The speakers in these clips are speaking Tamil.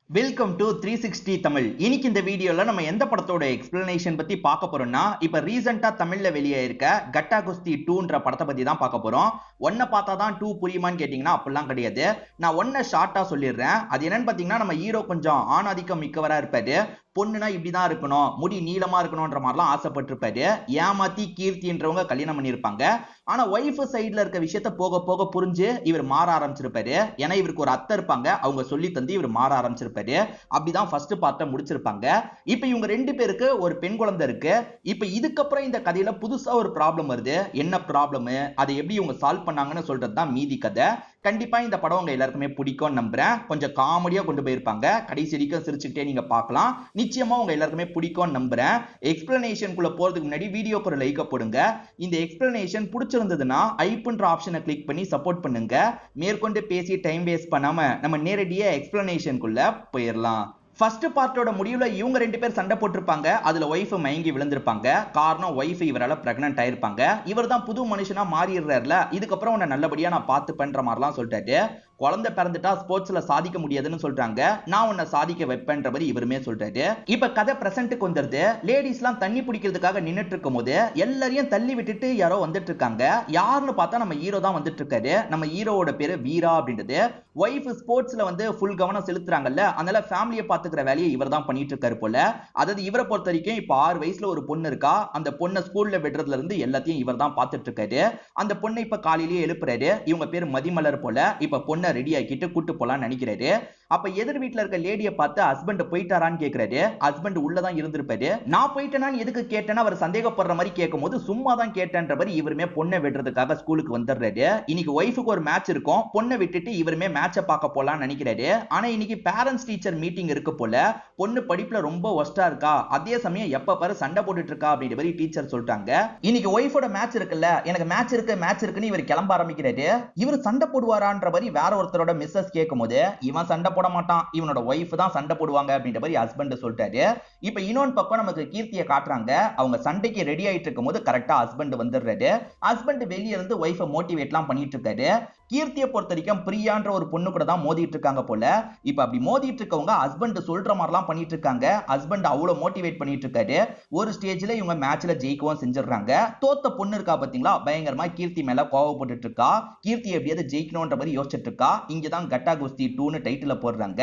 Welcome to 360 Tamil. இன்னைக்கு இந்த வீடியோல நம்ம எந்த படத்தோட எக்ஸ்பிளனேஷன் பத்தி பார்க்க போறோம்னா, இப்ப ரீசெண்டா தமிழ்ல வெளியே இருக்க கட்டா குஸ்தி 2ன்ற படத்தை பத்தி தான் பார்க்க போறோம். ஒன்ன பார்த்தா தான் 2 புரியுமான்னு கேட்டீங்கன்னா அப்படிலாம் கிடையாது. நான் ஒன்ன ஷார்ட்டா சொல்லிடுறேன். அது என்னன்னு பாத்தீங்கன்னா, நம்ம ஹீரோ கொஞ்சம் ஆணாதிக்கம் மிக்கவரா இருப்பாரு. பொண்ணுனா இப்படிதான் இருக்கணும், முடி நீளமா இருக்கணும்ன்ற மாதிரிலாம் ஆசைப்பட்டிருப்பாரு. ஏமாத்தி கீர்த்தின்றவங்க கல்யாணம் பண்ணிருப்பாங்க. ஆனா ஒய்ஃப் சைட்ல இருக்க விஷயத்த போக போக புரிஞ்சு இவர் மாற ஆரம்பிச்சிருப்பாரு. ஏன்னா இவருக்கு ஒரு அத்தை இருப்பாங்க, அவங்க சொல்லி தந்து இவர் மாற ஆரம்பிச்சிருப்பாரு. அப்படிதான் ஃபர்ஸ்ட் பார்ட்ட முடிச்சிருப்பாங்க. இப்ப இவங்க ரெண்டு பேருக்கு ஒரு பெண் குழந்தை இருக்கு. இப்ப இதுக்கப்புறம் இந்த கதையில புதுசா ஒரு ப்ராப்ளம் வருது. என்ன ப்ராப்ளம், அதை எப்படி இவங்க சால்வ் பண்ணாங்கன்னு சொல்றது தான் மீதி கதை. கண்டிப்பா இந்த படம் உங்க எல்லாருக்குமே பிடிக்கும் நம்புறேன். கொஞ்சம் காமெடியா கொண்டு போயிருப்பாங்க. கடைசி வரைக்கும் சிரிச்சுக்கிட்டே நீங்க பார்க்கலாம். நிச்சயமா உங்க எல்லாருக்குமே பிடிக்கும் நம்புறேன். எக்ஸ்பிளனேஷனுக்குள்ள போறதுக்கு முன்னாடி வீடியோக்கு ஒரு லைக் போடுங்க. இந்த எக்ஸ்பிளனேஷன் பிடிச்சிருந்ததுன்னா ஐப்ன்ற ஆப்ஷனை கிளிக் பண்ணி சப்போர்ட் பண்ணுங்க. மேற்கொண்டு பேசி டைம் வேஸ்ட் பண்ணாம நம்ம நேரடியா எக்ஸ்பிளனேஷனுக்குள்ள போயிடலாம். ஃபர்ஸ்ட் பார்ட்டோட முடிவுல இவங்க ரெண்டு பேர் சண்டை போட்டிருப்பாங்க. அதுல ஒய்ஃப் மயங்கி விழுந்திருப்பாங்க. காரணம் ஒய்ஃப் இவரால பிரெக்னன்ட் ஆயிருப்பாங்க. இவர் தான் புது மனுஷனா மாறிடுறாருல, இதுக்கப்புறம் உன்னை நல்லபடியா நான் பார்த்து பண்ற மாதிரிலாம் சொல்லிட்டாரு. குழந்தை பிறந்துட்டா ஸ்போர்ட்ஸ்ல சாதிக்க முடியாதுன்னு சொல்றாங்க. நான் உன்னை சாதிக்க வைப்பேன்ற மாதிரி இவருமே சொல்றாரு. இப்ப கதை பிரசன்ட்டுக்கு வந்துருது. லேடிஸ் எல்லாம் தண்ணி பிடிக்கிறதுக்காக நின்னுட்டு இருக்கும் போது எல்லாரையும் தள்ளி விட்டுட்டு யாரோ வந்துட்டு இருக்காங்க. யாருன்னு பார்த்தா நம்ம ஹீரோ தான் வந்துட்டு இருக்காரு. நம்ம ஹீரோவோட பேரு வீரா அப்படின்றது. ஒய்ஃப் ஸ்போர்ட்ஸ்ல வந்து ஃபுல் கவனம் செலுத்துறாங்கல்ல, அதனால ஃபேமிலியை பாத்துக்கிற வேலையை இவர் தான் பண்ணிட்டு இருக்காரு போல. அதாவது இவரை பொறுத்த வரைக்கும் இப்ப 6 வயசுல ஒரு பொண்ணு இருக்கா. அந்த பொண்ணை ஸ்கூல்ல விடுறதுல இருந்து எல்லாத்தையும் இவர் தான் பாத்துட்டு இருக்காரு. அந்த பொண்ணை இப்ப காலையிலேயே எழுப்புறாரு. இவங்க பேரு மதிமலர் போல. இப்ப பொண்ணை ரெடி ஆக்கிட்டு கூட்டு போலான்னு நினைக்கிறாரு. அப்ப எதிர் வீட்டுல இருக்க லேடியை பார்த்து ஹஸ்பண்ட் போயிட்டாரான்னு கேக்குறாரு. ஹஸ்பண்ட் உள்ளதான் இருந்திருப்பாரு. நான் போயிட்டேனான்னு எதுக்கு கேட்டேன்னா அவர் சந்தேகப்படுற மாதிரி கேட்கும் போது சும்மா தான் கேட்டேன்ற மாதிரி இவருமே பொண்ணை விடுறதுக்காக ஸ்கூலுக்கு வந்துடுறாரு. இன்னைக்கு ஒய்ஃபுக்கு ஒரு மேட்ச் இருக்கும். பொண்ணை விட்டுட்டு இவருமே மேட்சை பார்க்க போலான்னு நினைக்கிறாரு. ஆனா இன்னைக்கு பேரண்ட்ஸ் டீச்சர் மீட்டிங் இருக்கு போல. பொண்ணு படிப்புல ரொம்ப ஒஸ்டா இருக்கா, அதே சமயம் எப்ப பாரு சண்டை போட்டுட்டு இருக்கா அப்படின்ற மாதிரி டீச்சர் சொல்றாங்க. இன்னைக்கு ஒய்ஃபோட மேட்ச் இருக்குல்ல, எனக்கு மேட்ச் இருக்குன்னு இவர் கிளம்ப ஆரம்பிக்கிறாரு. இவர் சண்டை போடுவாரான்ற மாதிரி வேற ஒருத்தரோட மிஸ்ஸஸ் கேட்கும் போது இவன் சண்டை போட மாட்டான், இவனோட ஒய்ஃப் தான் சண்டை போடுவாங்க அப்படின்ற மாதிரி ஹஸ்பண்ட் சொல்லிட்டாரு. இப்ப இன்னொன்னு பக்கம் நமக்கு கீர்த்தியை காட்டுறாங்க. அவங்க சண்டைக்கு ரெடி ஆயிட்டு இருக்கும் போது கரெக்டா ஹஸ்பண்ட் வந்துடுறாரு. ஹஸ்பண்ட் வெளியே இருந்து ஒய்ஃபை மோட்டிவேட்லாம் பண்ணிட்டு இருக்காரு. கீர்த்தியை பொறுத்த வரைக்கும் பிரியான்ற ஒரு பொண்ணு கூட தான் மோதிட்டு இருக்காங்க போல. இப்ப அப்படி மோதிட்டு இருக்கவங்க ஹஸ்பண்ட் சொல்ற மாதிரிலாம் பண்ணிட்டு இருக்காங்க. ஹஸ்பண்ட் அவ்வளவு மோட்டிவேட் பண்ணிட்டு இருக்காரு. ஒரு ஸ்டேஜ்ல இவங்க மேட்ச்ல ஜெயிக்கவும் செஞ்சிடறாங்க. தோத்த பொண்ணு இருக்கா பாத்தீங்களா, பயங்கரமா கீர்த்தி மேல கோவப்பட்டு இருக்கா. கீர்த்தி எப்படியாவது ஜெயிக்கணும்ன்ற மாதிரி யோசிச்சுட்டு இருக்கா. இங்கதான் கட்டா குஸ்தி 2ன்னு டைட்டில் போடுறாங்க.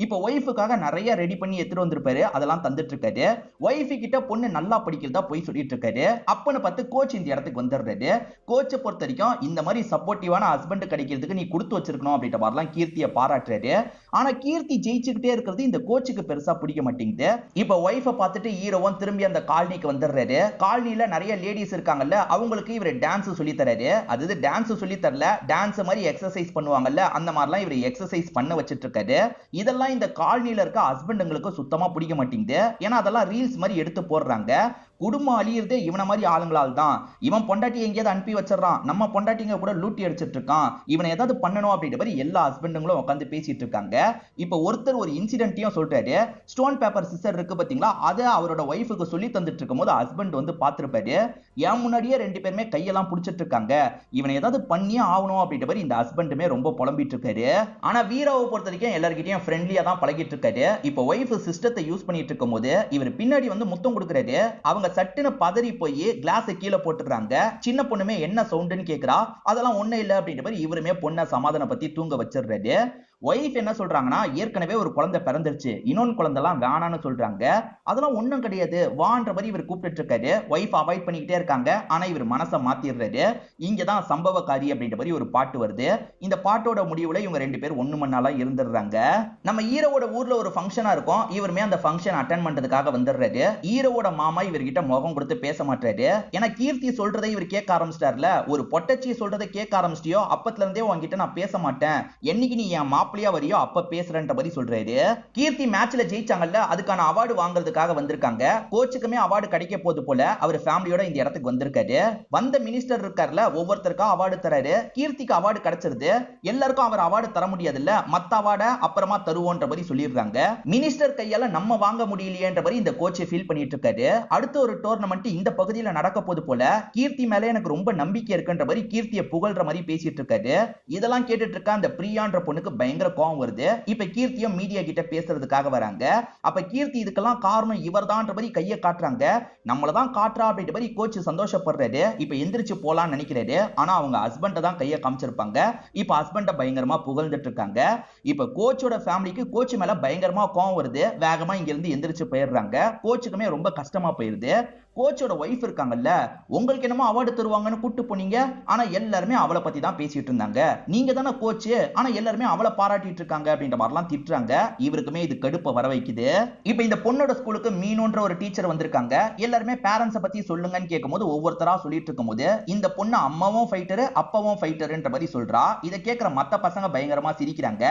இப்ப ஒய்ஃபுக்காக நிறைய ரெடி பண்ணி எடுத்துட்டு வந்திருப்பாரு. அதெல்லாம் தந்துட்டு இருக்காரு. ஒய்ஃபு கிட்ட பொண்ணு நல்லா படிக்கிறதா போய் சொல்லிட்டு இருக்காரு. அப்பன்னு பார்த்து கோச் இந்த இடத்துக்கு வந்துடுறாரு. கோச்சை பொறுத்த வரைக்கும் இந்த மாதிரி சப்போர்ட்டிவான ஹஸ்பண்ட் கிடைக்கிறதுக்கு நீ கொடுத்து வச்சிருக்கணும் அப்படின்ற மாதிரிலாம் கீர்த்தியை பாராட்டுறாரு. ஆனா கீர்த்தி ஜெயிச்சுக்கிட்டே இருக்கிறது இந்த கோச்சுக்கு பெருசா பிடிக்க மாட்டேங்குது. இப்ப ஒய்ஃபை பார்த்துட்டு ஹீரோவும் திரும்பி அந்த காலனிக்கு வந்துடுறாரு. காலனில நிறைய லேடிஸ் இருக்காங்கல்ல, அவங்களுக்கு இவர் டான்ஸ் சொல்லி தராரு. அது டான்ஸ் சொல்லி தரல, டான்ஸ் மாதிரி எக்ஸசைஸ் பண்ணுவாங்கல்ல, அந்த மாதிரிலாம் இவர் எக்ஸசைஸ் பண்ண வச்சிட்டு இருக்காரு. இதெல்லாம் இந்த காலனில இருக்க ஹஸ்பண்டுங்களுக்கு சுத்தமா பிடிக்க மாட்டேங்குது. ஏன்னா அதெல்லாம் ரீல்ஸ் மாதிரி எடுத்து போடுறாங்க. குடும்பம் அழியிறதே இவனை மாதிரி ஆளுங்களால் தான். இவன் பொண்டாட்டி எங்கேயாவது அனுப்பி வச்சிடறான், நம்ம பொண்டாட்டிங்க கூட லூட்டி அடிச்சிட்டு இருக்கான், இவனை ஏதாவது பண்ணணும் அப்படின்ற மாதிரி எல்லா ஹஸ்பண்டுங்களும் உட்காந்து பேசிட்டு இருக்காங்க. இப்ப ஒருத்தர் ஒரு இன்சிடென்ட்டையும் சொல்றாரு. ஸ்டோன் பேப்பர் சிசர் இருக்கு பாத்தீங்களா, அதை அவரோட ஒய்ஃபுக்கு சொல்லி தந்துட்டு இருக்கும் போது ஹஸ்பண்ட் வந்து பாத்துருப்பாரு. என் முன்னாடியே ரெண்டு பேருமே கையெல்லாம் புடிச்சிட்டு இருக்காங்க, இவனை ஏதாவது பண்ணியே ஆகணும் அப்படின்ற மாதிரி இந்த ஹஸ்பண்டுமே ரொம்ப புலம்பிட்டு இருக்காரு. ஆனா வீராவை பொறுத்த வரைக்கும் எல்லார்கிட்டயும் ஃப்ரெண்ட்லியா தான் பழகிட்டு இருக்காரு. இப்ப ஒய்ஃப் சிஸ்டத்தை யூஸ் பண்ணிட்டு இருக்கும் போது இவர் பின்னாடி வந்து முத்தம் கொடுக்குறாரு. அவங்க சட்டுன்னு பதறி போய் கிளாஸ் கீழே போட்டுறாங்க. சின்ன பொண்ணுமே என்ன சவுண்டுன்னு கேக்குறா. அதெல்லாம் ஒண்ணு இல்ல அப்படின்ற மாதிரி இவருமே பொண்ணை சமாதான பத்தி தூங்க வச்சிடுறாரு. ஒய்ஃப் என்ன சொல்றாங்கன்னா, ஏற்கனவே ஒரு குழந்தை பிறந்துருச்சு, இன்னொன்னு குழந்தைலாம் வேணான்னு சொல்றாங்க. அதெல்லாம் ஒண்ணும் கிடையாது வான்ற மாதிரி இவர் கூப்பிட்டு இருக்காரு. ஒய்ஃப் அவாய்ட் பண்ணிக்கிட்டே இருக்காங்க. ஆனா இவர் மனசை மாத்திடுறாரு. இங்கதான் சம்பவக்காரி அப்படின்ற மாதிரி ஒரு பாட்டு வருது. இந்த பாட்டோட முடிவுல இவங்க ரெண்டு பேர் ஒண்ணு மண்ணாலா இருந்துடுறாங்க. நம்ம ஹீரோவோட ஊர்ல ஒரு ஃபங்க்ஷனா இருக்கும். இவருமே அந்த ஃபங்க்ஷன் அட்டென்ட் பண்றதுக்காக வந்துடுறாரு. ஹீரோவோட மாமா இவர்கிட்ட முகம் கொடுத்து பேச மாட்டாரு. ஏன்னா கீர்த்தி சொல்றதை இவர் கேட்க ஆரம்பிச்சிட்டார்ல, ஒரு பொட்டச்சி சொல்றதை கேட்க ஆரம்பிச்சிட்டியோ அப்பத்துல இருந்தே உங்ககிட்ட நான் பேச மாட்டேன், என்னைக்கு நீ என் மாப்பிளையா வரியோ அப்ப பேசுறேன்ற மாதிரி சொல்றாரு. கீர்த்தி மேட்ச்ல ஜெயிச்சாங்கல்ல, அதுக்கான அவார்டு வாங்குறதுக்காக வந்திருக்காங்க. கோச்சுக்குமே அவார்டு கிடைக்க போது போல அவர் ஃபேமிலியோட இந்த இடத்துக்கு வந்திருக்காரு. வந்த மினிஸ்டர் இருக்கார்ல, ஒவ்வொருத்தருக்கா அவார்டு தராரு. கீர்த்திக்கு அவார்டு கிடைச்சிருது. எல்லாருக்கும் அவர் அவார்டு தர முடியாதுல்ல, மத்த அவார்டை அப்புறமா தருவோன்ற மாதிரி சொல்லிடுறாங்க. மினிஸ்டர் கையால நம்ம வாங்க முடியலையேன்ற மாதிரி இந்த கோச் ஃபீல் பண்ணிட்டு இருக்காரு. அடுத்த ஒரு டோர்னமெண்ட் இந்த பகுதியில் நடக்க போது போல. கீர்த்தி மேல எனக்கு ரொம்ப நம்பிக்கை இருக்குன்ற மாதிரி கீர்த்தியை புகழ்ற மாதிரி பேசிட்டு இருக்காரு. இதெல்லாம் கேட்டுட்டு இருக்க அந்த பிரியான்ற பொண்ணுக்கு பயங்கர பயங்கர கோவம் வருது. இப்ப கீர்த்தியும் மீடியா கிட்ட பேசுறதுக்காக வராங்க. அப்ப கீர்த்தி இதுக்கெல்லாம் காரணம் இவர்தான்ற மாதிரி கையை காட்டுறாங்க. நம்மளதான் காட்டுறா அப்படின்ற மாதிரி கோச் சந்தோஷப்படுறாரு. இப்ப எந்திரிச்சு போலான்னு நினைக்கிறாரு. ஆனா அவங்க ஹஸ்பண்ட தான் கையை காமிச்சிருப்பாங்க. இப்ப ஹஸ்பண்ட பயங்கரமா புகழ்ந்துட்டு இருக்காங்க. இப்ப கோச்சோட ஃபேமிலிக்கு கோச் மேல பயங்கரமா கோவம் வருது. வேகமா இங்க இருந்து எந்திரிச்சு போயிடுறாங்க. கோச்சுக்குமே ரொம்ப கஷ்டமா போயிருது. கோச்சோட ஒய்ஃப் இருக்காங்கல்ல, உங்களுக்கு என்னமோ அவார்டு தருவாங்கன்னு கூட்டு போனீங்க, ஆனா எல்லாருமே அவளை பத்தி தான் பேசிட்டு இருந்தாங்க. நீங்க தானே கோச், ஆனா எல்லாருமே அவளை பாராட்டிட்டு இருக்காங்க அப்படின்ற மாதிரிலாம் திட்டுறாங்க. இவருக்குமே இது கடுப்பை வர வைக்குது. இப்ப இந்த பொண்ணோட ஸ்கூலுக்கு மீனுன்ற ஒரு டீச்சர் வந்திருக்காங்க. எல்லாருமே பேரண்ட்ஸை பத்தி சொல்லுங்கன்னு கேட்கும்போது ஒவ்வொருத்தரா சொல்லிட்டு இருக்கும்போது இந்த பொண்ணு அம்மாவும் ஃபைட்டரு அப்பாவும் ஃபைட்டருன்ற மாதிரி சொல்றா. இதை கேட்கிற மத்த பசங்க பயங்கரமா சிரிக்கிறாங்க.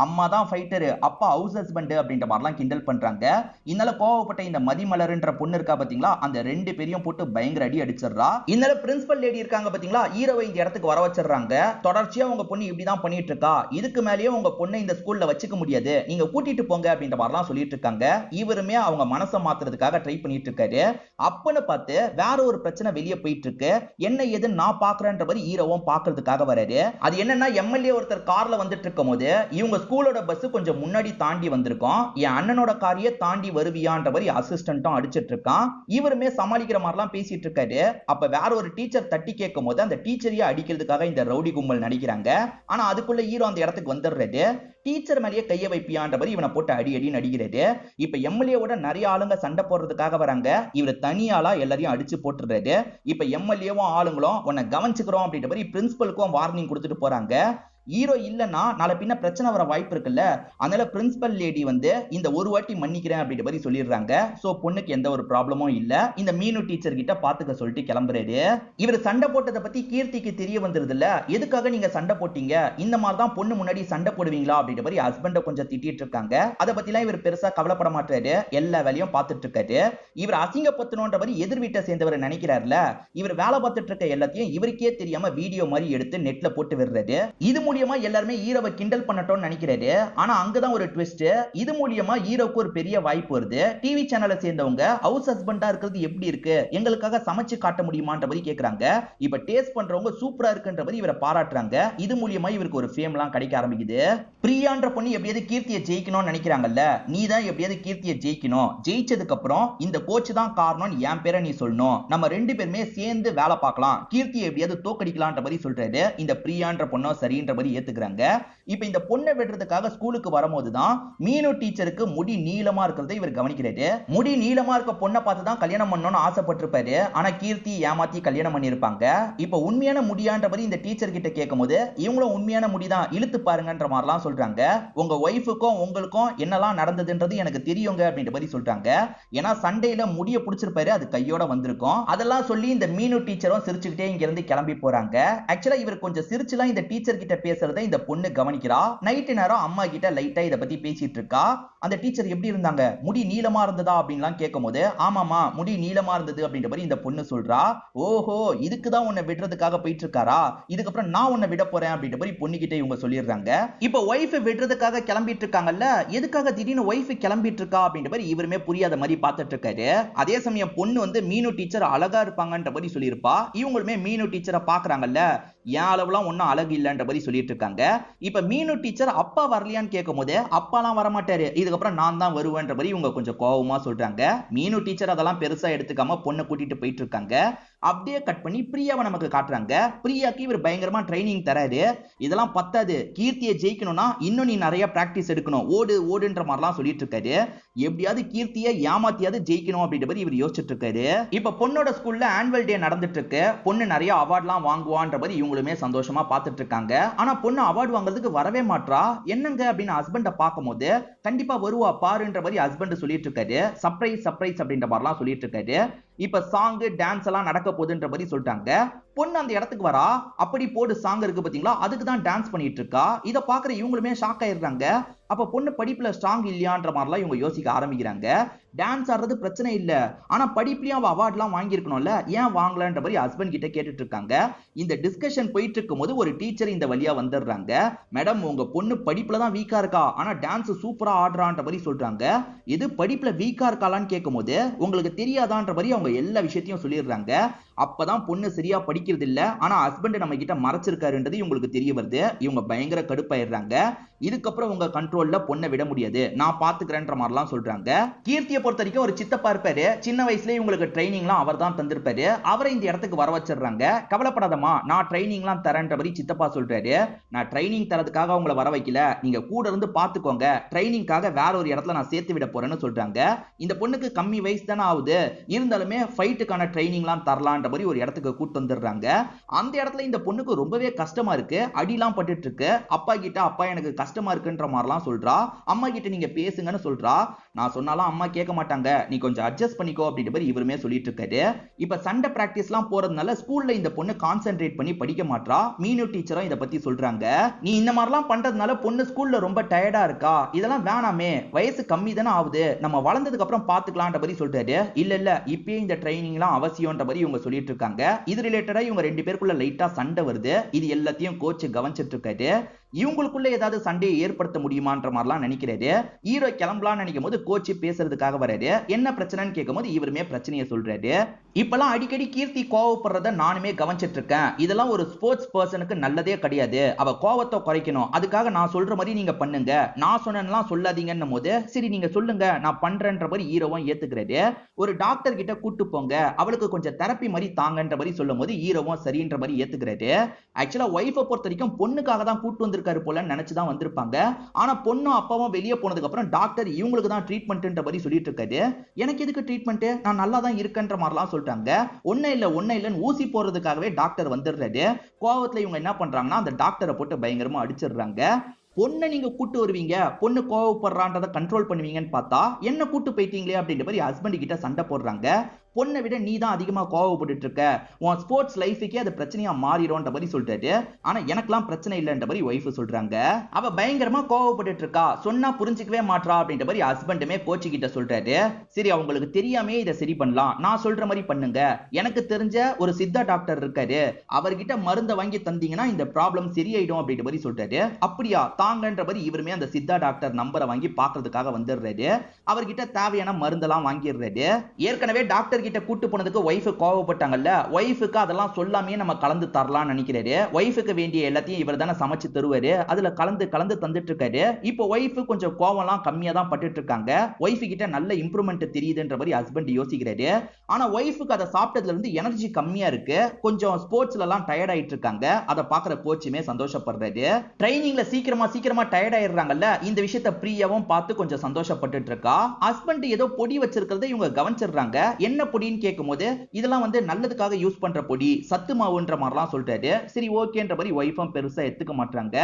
அம்மா தான் ஃபைட்டரு, அப்பா ஹவுஸ் ஹஸ்பண்ட் அப்படின்ற மாதிரிலாம் கிண்டல் பண்றாங்க. இதனால கோவப்பட்ட இந்த மதிமலர்ன்ற பொண்ணு இருக்கா பாத்தீங்களா, அந்த ரெண்டு பேரையும் போட்டு பயங்கர அடி அடிச்சிடுறா. இதனால பிரின்சிபல் லேடி இருக்காங்க பாத்தீங்களா, ஹீரோவை இந்த இடத்துக்கு வர வச்சிடுறாங்க. தொடர்ச்சியா உங்க பொண்ணு இப்படிதான் பண்ணிட்டு இருக்கா, இதுக்கு மேலேயே உங்க பொண்ணை இந்த ஸ்கூல்ல வச்சுக்க முடியாது, நீங்க கூட்டிட்டு போங்க அப்படின்ற மாதிரிலாம் சொல்லிட்டு இருக்காங்க. இவருமே அவங்க மனசை மாத்துறதுக்காக ட்ரை பண்ணிட்டு இருக்காரு. அப்பன்னு பார்த்து வேற ஒரு பிரச்சனை வெளியே போயிட்டு இருக்கு. என்ன ஏதுன்னு நான் பாக்குறேன்ற மாதிரி ஹீரோவும் பாக்குறதுக்காக வராரு. அது என்னன்னா, எம்எல்ஏ ஒருத்தர் கார்ல வந்துட்டு இருக்கும் போது இவங்க ஸ்கூலோட பஸ் கொஞ்சம் முன்னாடி தாண்டி வந்திருக்கோம். என் அண்ணனோட காரையே தாண்டி வருவியான்ற மாதிரி அசிஸ்டன்ட்டும் அடிச்சிட்டு இருக்கான். இவருமே சமாளிக்கிற மாதிரிலாம் பேசிட்டு இருக்காரு. அப்ப வேற ஒரு டீச்சர் தட்டி கேட்கும் போது அந்த டீச்சரையே அடிக்கிறதுக்காக இந்த ரவுடி கும்பல் நடிக்கிறாங்க. ஆனா அதுக்குள்ள ஹீரோ அந்த இடத்துக்கு வந்துடுறாரு. டீச்சர் மேலேயே கைய வைப்பியான்ற மாதிரி இவனை போட்டு அடி அடி நடிக்கிறாரு. இப்ப எம்எல்ஏவோட நிறைய ஆளுங்க சண்டை போடுறதுக்காக வராங்க. இவர் தனியாளா எல்லாரையும் அடிச்சு போட்டுறாரு. இப்ப எம்எல்ஏவும் ஆளுங்களும் உன்னை கவனிச்சுக்கிறோம் அப்படின்ற மாதிரி பிரின்சிபலுக்கும் வார்னிங் கொடுத்துட்டு போறாங்க. ஹீரோ இல்லன்னா நாளை பின்ன பிரச்சனை வர வாய்ப்பு இருக்குல்ல, அதனால பிரின்சிபல் லேடி வந்து இந்த ஒரு வாட்டி மன்னிக்கிறேன் அப்படின்ற மாதிரி சொல்லிடுறாங்க. சோ பொண்ணுக்கு எந்த ஒரு ப்ராப்ளமும் இல்ல. இந்த மீனு டீச்சர் கிட்ட பாத்துக்க சொல்லிட்டு கிளம்புறாரு. இவர் சண்டை போட்டதை பத்தி கீர்த்திக்கு தெரிய வந்துருது இல்ல, எதுக்காக நீங்க சண்டை போட்டீங்க, இந்த மாதிரி தான் பொண்ணு முன்னாடி சண்டை போடுவீங்களா அப்படின்ற மாதிரி ஹஸ்பண்ட கொஞ்சம் திட்டிட்டு இருக்காங்க. அதை பத்தி எல்லாம் இவர் பெருசா கவலைப்பட மாட்டாரு. எல்லா வேலையும் பார்த்துட்டு இருக்காரு. இவர் அசிங்கப்படுத்தணும்ன்ற மாதிரி எதிர் வீட்டை சேர்ந்தவர் நினைக்கிறாருல, இவர் வேலை பார்த்துட்டு இருக்க எல்லாத்தையும் இவருக்கே தெரியாம வீடியோ மாதிரி எடுத்து நெட்ல போட்டு விடுறாரு. இது மூலியமா எல்லாருமே ஹீரோவை கிண்டல் பண்ணட்டோம்னு நினைக்கிறாரு. ஆனா அங்கதான் ஒரு ட்விஸ்ட். இது மூலியமா ஹீரோக்கு ஒரு பெரிய வாய்ப்பு வருது. டிவி சேனலை சேர்ந்தவங்க ஹவுஸ் ஹஸ்பண்டா இருக்கிறது எப்படி இருக்கு, எங்களுக்காக சமைச்சு காட்ட முடியுமான்ற மாதிரி கேக்குறாங்க. இப்ப டேஸ்ட் பண்றவங்க சூப்பரா இருக்குன்ற மாதிரி இவரை பாராட்டுறாங்க. இது மூலியமா இவருக்கு ஒரு ஃபேம் எல்லாம் கிடைக்க ஆரம்பிக்குது. பிரியான்ற பொண்ணு எப்படியாவது கீர்த்தியை ஜெயிக்கணும்னு நினைக்கிறாங்கல்ல, நீ தான் எப்படியாவது கீர்த்தியை ஜெயிக்கணும், ஜெயிச்சதுக்கு அப்புறம் இந்த கோச் தான் காரணம் என் பேரை நீ சொல்லணும், நம்ம ரெண்டு பேருமே சேர்ந்து வேலை பார்க்கலாம், கீர்த்தியை எப்படியாவது தோக்கடிக்கலான்ற மாதிரி சொல்றாரு. இந்த பிரியான்ற பொண்ணோ சரின்ற மாதிரி ஏத்துக்கிறாங்க. இப்ப இந்த பொண்ணை வெட்டுறதுக்காக ஸ்கூலுக்கு வரும்போதுதான் மீனு டீச்சருக்கு முடி நீளமா இருக்கிறதை இவர் கவனிக்கிறாரு. முடி நீளமா இருக்க பொண்ணை பார்த்து தான் கல்யாணம் பண்ணணும்னு ஆசைப்பட்டிருப்பாரு. ஆனா கீர்த்தி ஏமாத்தி கல்யாணம் பண்ணிருப்பாங்க. இப்ப உண்மையான முடியான்ற மாதிரி இந்த டீச்சர் கிட்ட கேட்கும்போது இவங்களும் உண்மையான முடிதான், இழுத்து பாருங்கன்ற மாதிரிலாம் சொல்றாங்க. உங்க ஒய்ஃபுக்கும் உங்களுக்கும் என்னெல்லாம் நடந்ததுன்றது எனக்கு தெரியுங்க அப்படின்ற மாதிரி சொல்றாங்க. ஏன்னா சண்டையில முடிய பிடிச்சிருப்பாரு, அது கையோட வந்திருக்கும். அதெல்லாம் சொல்லி இந்த மீனு டீச்சரும் சிரிச்சுக்கிட்டே இங்க இருந்து கிளம்பி போறாங்க. ஆக்சுவலா இவர் கொஞ்சம் சிரிச்சுலாம் இந்த டீச்சர் கிட்ட பேசுறதை இந்த பொண்ணு கவனிக்கிறா. நைட்டு நேரம் அம்மா கிட்ட லைட்டா இத பத்தி பேசிட்டு இருக்கா. அந்த டீச்சர் எப்படி இருந்தாங்க, முடி நீளமா இருந்ததா அப்படின்லாம் கேட்கும்போது ஆமாமா முடி நீளமா இருந்தது அப்படின்ற மாதிரி இந்த பொண்ணு சொல்றா. ஓஹோ இதுக்குதான் உன்னை விடுறதுக்காக போயிட்டு இருக்காரா, இதுக்கப்புறம் நான் உன்னை விட போறேன் அப்படின்ற மாதிரி பொண்ணுகிட்ட இவங்க சொல்லிடுறாங்க. இப்ப ஒய்ஃப் விடுறதுக்காக கிளம்பிட்டு இருக்காங்கல்ல, எதுக்காக திடீர்னு ஒய்ஃப் கிளம்பிட்டு இருக்கா அப்படின்ற மாதிரி இவருமே புரியாத மாதிரி பார்த்துட்டு இருக்காரு. அதே சமயம் பொண்ணு வந்து மீனு டீச்சர் அழகா இருப்பாங்கன்ற மாதிரி சொல்லியிருப்பா. இவங்களுமே மீனு டீச்சரை பாக்குறாங்கல்ல, என் அளவுலாம் ஒன்னும் அழகு இல்லன்ற மாதிரி சொல்லிட்டு இருக்காங்க. இப்ப மீனு டீச்சர் அப்பா வரலையான்னு கேட்கும் போது அப்பாலாம் வரமாட்டாரு, இதுக்கப்புறம் நான் தான் வருவேன்ற மாதிரி இவங்க கொஞ்சம் கோவமா சொல்றாங்க. மீனு டீச்சர் அதெல்லாம் பெருசா எடுத்துக்காம பொண்ணை கூட்டிட்டு போயிட்டு இருக்காங்க. அப்படியே கட் பண்ணி பிரியாவை நமக்கு காட்டுறாங்க. பிரியாக்கு இவர் பயங்கரமா ட்ரைனிங் தராரு. இதெல்லாம் பத்தாது, கீர்த்தியை ஜெயிக்கணும்னா இன்னும் நீ நிறைய பிராக்டிஸ் எடுக்கணும், ஓடு ஓடுன்ற மாதிரிலாம் சொல்லிட்டு இருக்காரு. எப்படியாவது கீர்த்தியை ஏமாத்தியாவது ஜெயிக்கணும் அப்படின்ற மாதிரி இவர் யோசிச்சுட்டு இருக்காரு. இப்ப பொண்ணோட ஸ்கூல்ல ஆனுவல் டே நடந்துட்டு இருக்கு. பொண்ணு நிறைய அவார்ட்லாம் வாங்குவான்ற மாதிரி இவங்களுமே சந்தோஷமா பார்த்துட்டு இருக்காங்க. ஆனா பொண்ணு அவார்டு வாங்குறதுக்கு வரவே மாட்றா. என்னங்க அப்படின்னு ஹஸ்பண்ட பார்க்கும்போது கண்டிப்பா வருவா பாருன்ற மாதிரி ஹஸ்பண்ட் சொல்லிட்டு இருக்காரு. சர்ப்ரைஸ் சர்ப்ரைஸ் அப்படின்ற மாதிரிலாம் சொல்லிட்டு இருக்காரு. இப்ப சாங் டான்ஸ் எல்லாம் நடக்க போகுதுன்ற மாதிரி சொல்லிட்டாங்க. பொண்ணு அந்த இடத்துக்கு வரா. அப்படி போடு சாங் இருக்கு பாத்தீங்களா, அதுக்கு தான் டான்ஸ் பண்ணிட்டு இருக்கா. இத பாக்குற இவங்களுமே ஷாக் ஆயிடுறாங்க. அப்ப பொண்ணு படிப்புல ஸ்ட்ராங் இல்லையான்ற மாதிரிலாம் இவங்க யோசிக்க ஆரம்பிக்கிறாங்க. டான்ஸ் ஆடுறது பிரச்சனை இல்ல, ஆனா படிப்புலயும் அவ அவார்ட்லாம் வாங்கியிருக்கணும்ல, ஏன் வாங்கலன்ற மாதிரி ஹஸ்பண்ட் கிட்ட கேட்டுட்டு இருக்காங்க. இந்த டிஸ்கஷன் போயிட்டு இருக்கும் போது ஒரு டீச்சர் இந்த வழியா வந்துடுறாங்க. மேடம் உங்க பொண்ணு படிப்புல தான் வீக்கா இருக்கா, ஆனா டான்ஸ் சூப்பரா ஆடுறான்ற மாதிரி சொல்றாங்க. இது படிப்புல வீக்கா இருக்காளான்னு கேட்கும் போது உங்களுக்கு தெரியாதான்ற மாதிரி அவங்க எல்லா விஷயத்தையும் சொல்லிடுறாங்க. அப்பதான் பொண்ணு சரியா படிக்கிறது இல்ல, ஆனா ஹஸ்பண்ட் நம்ம கிட்ட மறைச்சிருக்காருன்றது இவங்களுக்கு தெரிய வருது. இவங்க பயங்கர கடுப்பாயிடுறாங்க. இதுக்கப்புறம் உங்க கண்ட்ரோல்ல பொண்ணை விட முடியாது, நான் பாத்துக்கிறேன்ற மாதிரிலாம் சொல்றாங்க. கீர்த்தியை பொறுத்த வரைக்கும் ஒரு சித்தப்பா இருப்பாரு. சின்ன வயசுலயே இவங்களுக்கு ட்ரைனிங்லாம் அவர் தான் தந்திருப்பாரு. அவரை இந்த இடத்துக்கு வர வச்சிடுறாங்க. கவலைப்படாதமா, நான் ட்ரைனிங்லாம் தரேன்ற மாதிரி சித்தப்பா சொல்றாரு. நான் ட்ரைனிங் தரதுக்காக உங்களை வர வைக்கல, நீங்க கூட இருந்து பாத்துக்கோங்க, ட்ரைனிங்காக வேற ஒரு இடத்துல நான் சேர்த்து விட போறேன்னு சொல்றாங்க. இந்த பொண்ணுக்கு கம்மி வயசு தானே ஆகுது, இருந்தாலுமே ஃபைட்டுக்கான ட்ரைனிங்லாம் தரலான்ற மாதிரி ஒரு இடத்துக்கு கூட்டு வந்துடுறாங்க. அந்த இடத்துல இந்த பொண்ணுக்கு ரொம்பவே கஷ்டமா இருக்கு, அடிலாம் பட்டுட்டு இருக்கு. அப்பா கிட்ட அப்பா எனக்கு கஷ்டமா இருக்குன்ற மாதிரிலாம் சொல்றா. அம்மா கிட்ட நீங்க பேசுங்கன்னு சொல்றா. நான் சொன்னாலும் அம்மா கேட்க மாட்டாங்க, நீ கொஞ்சம் அட்ஜஸ்ட் பண்ணிக்கோ அப்படின்ற மாதிரி இவருமே சொல்லிட்டு இருக்காரு. இப்ப சண்டை பிராக்டிஸ்லாம் போறதுனால ஸ்கூல்ல இந்த பொண்ணு கான்சென்ட்ரேட் பண்ணி படிக்க மாட்டா. மீனு டீச்சரும் இத பத்தி சொல்றாங்க. நீ இந்த மாதிரிலாம் பண்றதுனால பொண்ணு ஸ்கூல்ல ரொம்ப டயர்டா இருக்கா, இதெல்லாம் வேணாமே, வயசு கம்மி தானே ஆகுது, நம்ம வளர்ந்ததுக்கு அப்புறம் பாத்துக்கலாம்ன்ற மாதிரி சொல்றாரு. இல்ல இல்ல, இப்பயே இந்த ட்ரைனிங்லாம் அவசியம்ன்ற மாதிரி இவங்க சொல்லிட்டு இருக்காங்க. இது ரிலேட்டடா இவங்க ரெண்டு பேருக்குள்ள லைட்டா சண்டை வருது. இது எல்லாத்தையும் கோச் கவனிச்சிட்டு இருக்காரு. இவங்களுக்குள்ள ஏதாவது சண்டையை ஏற்படுத்த முடியுமான்ற மாதிரிலாம் நினைக்கிறாரு. ஹீரோ கிளம்பலாம்னு நினைக்கும் போது கோச் பேசுறதுக்காக வராரு. என்ன பிரச்சனைன்னு கேட்கும் போது இவருமே பிரச்சனையை சொல்றாரு. இப்பெல்லாம் அடிக்கடி கீர்த்தி கோவப்படுறத நானுமே கவனிச்சிட்டு இருக்கேன். இதெல்லாம் ஒரு ஸ்போர்ட்ஸ் பர்சனுக்கு நல்லதே கிடையாது. அவ கோவத்தை குறைக்கணும், அதுக்காக நான் சொல்ற மாதிரி நீங்க பண்ணுங்க, நான் சொன்னேன்லாம் சொல்லாதீங்கன்னும் போது சரி நீங்க சொல்லுங்க நான் பண்றேன்ற மாதிரி ஹீரோவும் ஏத்துக்கிறாரு. ஒரு டாக்டர் கிட்ட கூட்டு போங்க, அவளுக்கு கொஞ்சம் தெரப்பி மாதிரி தாங்கன்ற மாதிரி சொல்லும் போது ஹீரோவும் சரின்ற மாதிரி ஏத்துக்கிறாரு. ஆக்சுவலா ஒய்ஃபை பொறுத்த வரைக்கும் பொண்ணுக்காக தான் கூட்டு வந்திருக்காரு போல நினைச்சுதான் வந்திருப்பாங்க. ஆனா பொண்ணும் அப்பாவும் வெளியே போனதுக்கு அப்புறம் டாக்டர் இவங்களுக்கு தான் ட்ரீட்மெண்ட்ன்ற மாதிரி சொல்லிட்டு இருக்காரு. எனக்கு எதுக்கு ட்ரீட்மெண்ட், நான் நல்லா தான் இருக்கேன்ற மாதிரிலாம் சொல்றாங்க. ஒண்ணே இல்லன்னு ஊசி போடுறதுக்காகவே டாக்டர் வந்துடுறாரு. கோவத்துல இவங்க என்ன பண்றாங்கன்னா அந்த டாக்டரை போட்டு பயங்கரமா அடிச்சிடுறாங்க. பொண்ணை நீங்க கூட்டு வருவீங்க, பொண்ணு கோவப்படுறான்றத கண்ட்ரோல் பண்ணுவீங்கன்னு பார்த்தா என்ன கூட்டு போயிட்டீங்களே அப்படின்ற மாதிரி ஹஸ்பண்ட் கிட்ட சண்டை போடுறாங்க. பொண்ணை விட நீ தான் அதிகமா கோவப்பட்டு இருக்க, உன் ஸ்போர்ட்ஸ் லைஃபுக்கே அது பிரச்சனையா மாறிடும்ன்ற மாதிரி சொல்றாரு. ஆனா எனக்கெல்லாம் பிரச்சனை இல்லைன்ற மாதிரி ஒய்ஃப் சொல்றாங்க. அவ பயங்கரமா கோவப்பட்டு இருக்கா, சொன்னா புரிஞ்சுக்கவே மாட்றா அப்படின்ற மாதிரி ஹஸ்பண்டுமே கோச் கிட்ட சொல்றாரு. சரி அவங்களுக்கு தெரியாமே இதை சரி பண்ணலாம், நான் சொல்ற மாதிரி பண்ணுங்க, எனக்கு தெரிஞ்ச ஒரு சித்தா டாக்டர் இருக்காரு, அவர்கிட்ட மருந்தை வாங்கி தந்தீங்கன்னா இந்த ப்ராப்ளம் சரியாயிடும் அப்படின்ற மாதிரி சொல்றாரு. அப்படியா தாங்கன்ற மாதிரி இவருமே அந்த சித்தா டாக்டர் நம்பரை வாங்கி பாக்குறதுக்காக வந்துடுறாரு. அவர்கிட்ட தேவையான மருந்தெல்லாம் வாங்கிடுறாரு. ஏற்கனவே டாக்டர் கிட்ட கூட்டு போனதுக்கு ஒய்ஃப் கோவப்பட்டாங்கல்ல, ஒய்ஃபுக்கு அதெல்லாம் சொல்லாமே நம்ம கலந்து தரலாம்னு நினைக்கிறாரு. ஒய்ஃபுக்கு வேண்டிய எல்லாத்தையும் இவர் தானே சமைச்சு தருவாரு, அதுல கலந்து தந்துட்டு இருக்காரு. இப்போ ஒய்ஃப் கொஞ்சம் கோவம்லாம் கம்மியா தான் பட்டுட்டு இருக்காங்க. ஒய்ஃப் கிட்ட நல்ல இம்ப்ரூவ்மெண்ட் தெரியுதுன்ற மாதிரி ஹஸ்பண்ட் யோசிக்கிறாரு. ஆனா ஒய்ஃபுக்கு அதை சாப்பிட்டதுல இருந்து எனர்ஜி கம்மியா இருக்கு, கொஞ்சம் ஸ்போர்ட்ஸ்ல எல்லாம் டயர்ட் ஆயிட்டு இருக்காங்க. அதை பாக்குற கோச்சுமே சந்தோஷப்படுறாரு. ட்ரைனிங்ல சீக்கிரமா டயர்ட் ஆயிடுறாங்கல்ல, இந்த விஷயத்தை பிரியாவும் பார்த்து கொஞ்சம் சந்தோஷப்பட்டு இருக்கா. ஹஸ்பண்ட் ஏதோ பொடி வச்சிருக்கிறத இவங்க கவனிச்சிடுறாங்க. என்ன பொடின்னு கேட்கும்போது இதெல்லாம் வந்து நல்லதுக்காக யூஸ் பண்ற பொடி, சத்து மாவுன்ற மாதிரிலாம் சொல்றாரு. சரி ஓகேன்ற மாதிரி ஒய்ஃபும் பெருசா எடுத்துக்க மாட்டாங்க.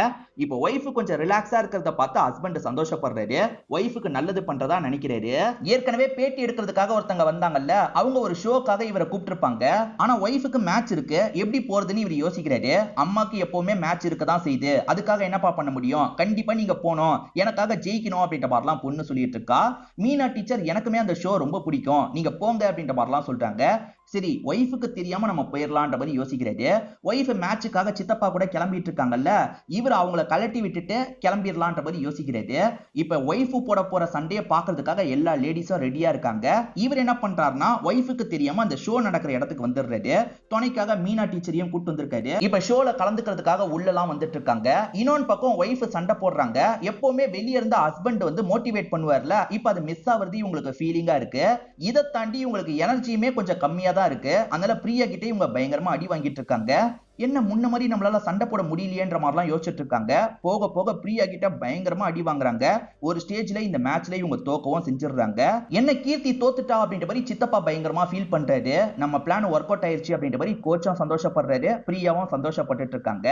இப்போ ஒய்ஃப் கொஞ்சம் ரிலாக்ஸா இருக்கிறத பார்த்து ஹஸ்பண்ட் சந்தோஷப்படுறாரு. ஒய்ஃபுக்கு நல்லது பண்றதா நினைக்கிறாரு. ஏற்கனவே பேட்டி எடுக்கிறதுக்காக ஒருத்தங்க வந்தாங்கல்ல, அவங்க ஒரு ஷோக்காக இவரை கூப்பிட்டிருப்பாங்க. ஆனா ஒய்ஃபுக்கு மேட்ச் இருக்கு, எப்படி போறதுன்னு இவர் யோசிக்கிறாரு. அம்மாக்கு எப்பவுமே மேட்ச் இருக்க தான் செய்யுது, அதுக்காக என்னப்பா பண்ண முடியும், கண்டிப்பா நீங்க போனோம், எனக்காக ஜெயிக்கணும் அப்படின்ற மாதிரிலாம் பொண்ணு சொல்லிட்டு இருக்கா. மீனா டீச்சர் எனக்குமே அந்த ஷோ ரொம்ப பிடிக்கும், நீங்க போங்க அப்படின்ற மாதிரிலாம் சொல்றாங்க. சரி ஒய்ஃபுக்கு தெரியாம நம்ம போயிடலான்ற மாதிரி யோசிக்கிறாரு. ஒய்ஃப் மேட்சுக்காக சித்தப்பா கூட கிளம்பிட்டு இருக்காங்கல்ல, இவர் அவங்கள கலட்டி விட்டுட்டு கிளம்பிடலான்ற மாதிரி யோசிக்கிறாரு. இப்ப ஒய்ஃப் போற சண்டையை பாக்குறதுக்காக எல்லா லேடிஸும் ரெடியா இருக்காங்க. இவர் என்ன பண்றாருன்னா ஒய்ஃபுக்கு தெரியாம அந்த ஷோ நடக்கிற இடத்துக்கு வந்துடுறாரு. துணைக்காக மீனா டீச்சரையும் கூட்டு வந்திருக்காரு. இப்ப ஷோல கலந்துக்கிறதுக்காக உள்ளலாம் வந்துட்டு இருக்காங்க. இன்னொன்னு பக்கம் ஒய்ஃப் சண்டை போடுறாங்க. எப்பவுமே வெளியே இருந்த ஹஸ்பண்ட் வந்து மோட்டிவேட் பண்ணுவார்ல, இப்ப அது மிஸ் ஆகுறது இவங்களுக்கு ஃபீலிங்கா இருக்கு. இதை தாண்டி இவங்களுக்கு எனர்ஜியுமே கொஞ்சம் கம்மியா தான் இருக்கு. அதனால பிரியா கிட்ட இவங்க பயங்கரமா அடி வாங்கிட்டு இருக்காங்க. என்ன முன்ன மாதிரி நம்மளால சண்டை போட முடியலையேன்ற மாதிரிலாம் யோசிச்சுட்டு இருக்காங்க. போக போக பிரியா கிட்ட பயங்கரமா அடி வாங்குறாங்க. ஒரு ஸ்டேஜ்ல இந்த மேட்ச்ல இவங்க தோக்கவும் செஞ்சிடுறாங்க. என்ன கீர்த்தி தோத்துட்டா அப்படின்ற மாதிரி சித்தப்பா பயங்கரமா ஃபீல் பண்றாரு. நம்ம பிளான் ஒர்க் அவுட் ஆயிருச்சு அப்படின்ற மாதிரி கோச்சும் சந்தோஷப்படுறாரு, பிரியாவும் சந்தோஷப்பட்டு இருக்காங்க.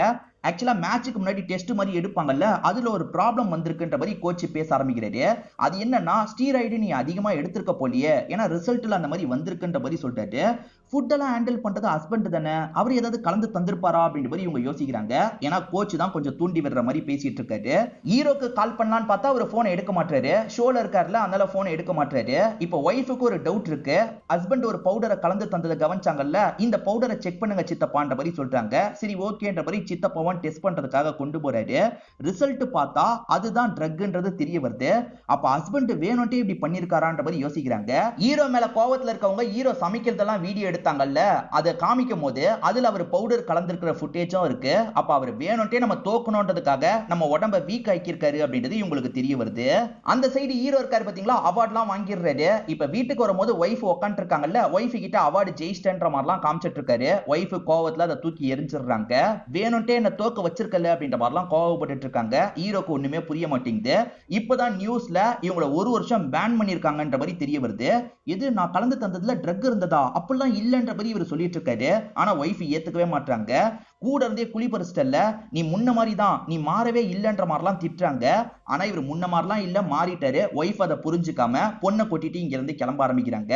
ஆக்சுவலா மேட்சுக்கு முன்னாடி டெஸ்ட் மாதிரி எடுப்பாங்கல்ல, அதுல ஒரு ப்ராப்ளம் வந்திருக்குன்ற மாதிரி கோச் பேச ஆரம்பிக்கிறாரு. அது என்னன்னா ஸ்டீராய்டு நீ அதிகமா எடுத்திருக்க போலியே, ஏன்னா ரிசல்ட்ல அந்த மாதிரி வந்திருக்குன்ற மாதிரி சொல்றாரு. ஃபுட் எல்லாம் ஹேண்டில் பண்றது ஹஸ்பண்ட் தானே, அவர் ஏதாவது கலந்து தந்திருப்பாரா அப்படின்ற மாதிரி இவங்க யோசிக்கிறாங்க. ஏன்னா கோச் தான் கொஞ்சம் தூண்டி விடுற மாதிரி பேசிட்டு இருக்காரு. ஹீரோக்கு கால் பண்ணலான்னு பார்த்தா அவர் போனை எடுக்க மாட்டாரு, ஷோல இருக்காருல அதனால போனை எடுக்க மாட்டாரு. இப்போ ஒய்ஃபுக்கு ஒரு டவுட் இருக்கு, ஹஸ்பண்ட் ஒரு பவுடரை கலந்து தந்ததை கவனிச்சாங்கல்ல, இந்த பவுடரை செக் பண்ணுங்க சித்தப்பான்ற மாதிரி சொல்றாங்க. சரி ஓகேன்ற மாதிரி சித்தப்பாவும் டெஸ்ட் பண்றதுக்காக கொண்டு போறாரு. ரிசல்ட் பார்த்தா அதுதான் ட்ரக்ன்றது தெரிய வருது. அப்ப ஹஸ்பண்ட் வேணும்ட்டே இப்படி பண்ணிருக்காரான்ற மாதிரி யோசிக்கிறாங்க. ஹீரோ மேல கோவத்துல இருக்கவங்க ஹீரோ சமைக்கிறதெல்லாம் வீடியோ எடுத்தாங்கல்ல அதை காமிக்கும் போது அதுல அவர் பவுடர் கலந்திருக்கிற ஃபுட்டேஜும் இருக்கு. அப்ப அவர் வேணும்ட்டே நம்ம தோக்கணும்ன்றதுக்காக நம்ம உடம்ப வீக் ஆக்கியிருக்காரு அப்படின்றது இவங்களுக்கு தெரிய வருது. அந்த சைடு ஹீரோ இருக்காரு பாத்தீங்களா, அவார்ட்லாம் வாங்கிடுறாரு. இப்ப வீட்டுக்கு வரும்போது ஒய்ஃப் உட்காந்து இருக்காங்கல்ல, ஒய்ஃப் கிட்ட அவார்டு ஜெயிச்சிட்டேன்ற மாதிரிலாம் காமிச்சிட்டு இருக்காரு. ஒய்ஃப் கோவத்துல அதை தூக்கி எரிஞ்சிடுறாங்க. வேணும்ட்டே என்ன தோக்க வச்சிருக்கல அப்படின்ற மாதிரிலாம் கோவப்பட்டு இருக்காங்க. ஹீரோக்கு ஒண்ணுமே புரிய மாட்டேங்குது. இப்பதான் நியூஸ்ல இவங்களை 1 வருஷம் பேன் பண்ணிருக்காங்கன்ற மாதிரி தெரிய வருது. எது நான் கலந்து தந்ததுல ட்ரக் இருந்ததா, அப்படிலாம் இல்லன்ற மாதிரி இவர் சொல்லிட்டு இருக்காரு. ஆனா ஒய்ஃப் ஏத்துக்கவே மாட்டாங்க. கூட இருந்தே குழி பறிச்சிட்டல்ல, நீ முன்ன மாதிரி தான், நீ மாறவே இல்லன்ற மாதிரிலாம் திட்டுறாங்க. ஆனா இவர் முன்ன மாதிரிலாம் இல்ல, மாறிட்டாரு. ஒய்ஃப் அதை புரிஞ்சுக்காம பொண்ணை கொட்டிட்டு இங்க இருந்து கிளம்ப ஆரம்பிக்கிறாங்க.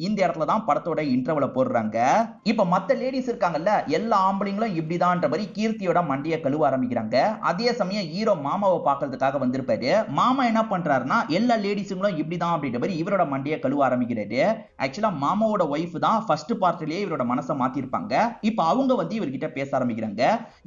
இந்த இடத்துல தான் படத்தோட இன்டர்வல போடுறாங்க. இப்ப மத்த லேடிஸ் இருக்காங்கல்ல, எல்லா ஆம்பளைங்களும் இப்படிதான்ற மாதிரி கீர்த்தியோட மண்டைய கழுவ ஆரம்பிக்கிறாங்க. அதே சமயம் ஹீரோ மாமாவை பாக்குறதுக்காக வந்திருப்பாரு. மாமா என்ன பண்றாருன்னா எல்லா லேடிஸுங்களும் இப்படிதான் அப்படின்ற மாதிரி இவரோட மண்டைய கழுவ ஆரம்பிக்கிறாரு. ஆக்சுவலா மாமாவோட ஒய்ஃப் தான் ஃபர்ஸ்ட் பார்ட்லயே இவரோட மனசை மாத்திருப்பாங்க. இப்ப அவங்க வந்து இவர்கிட்ட பேச ஆரம்பிக்கிறாங்க.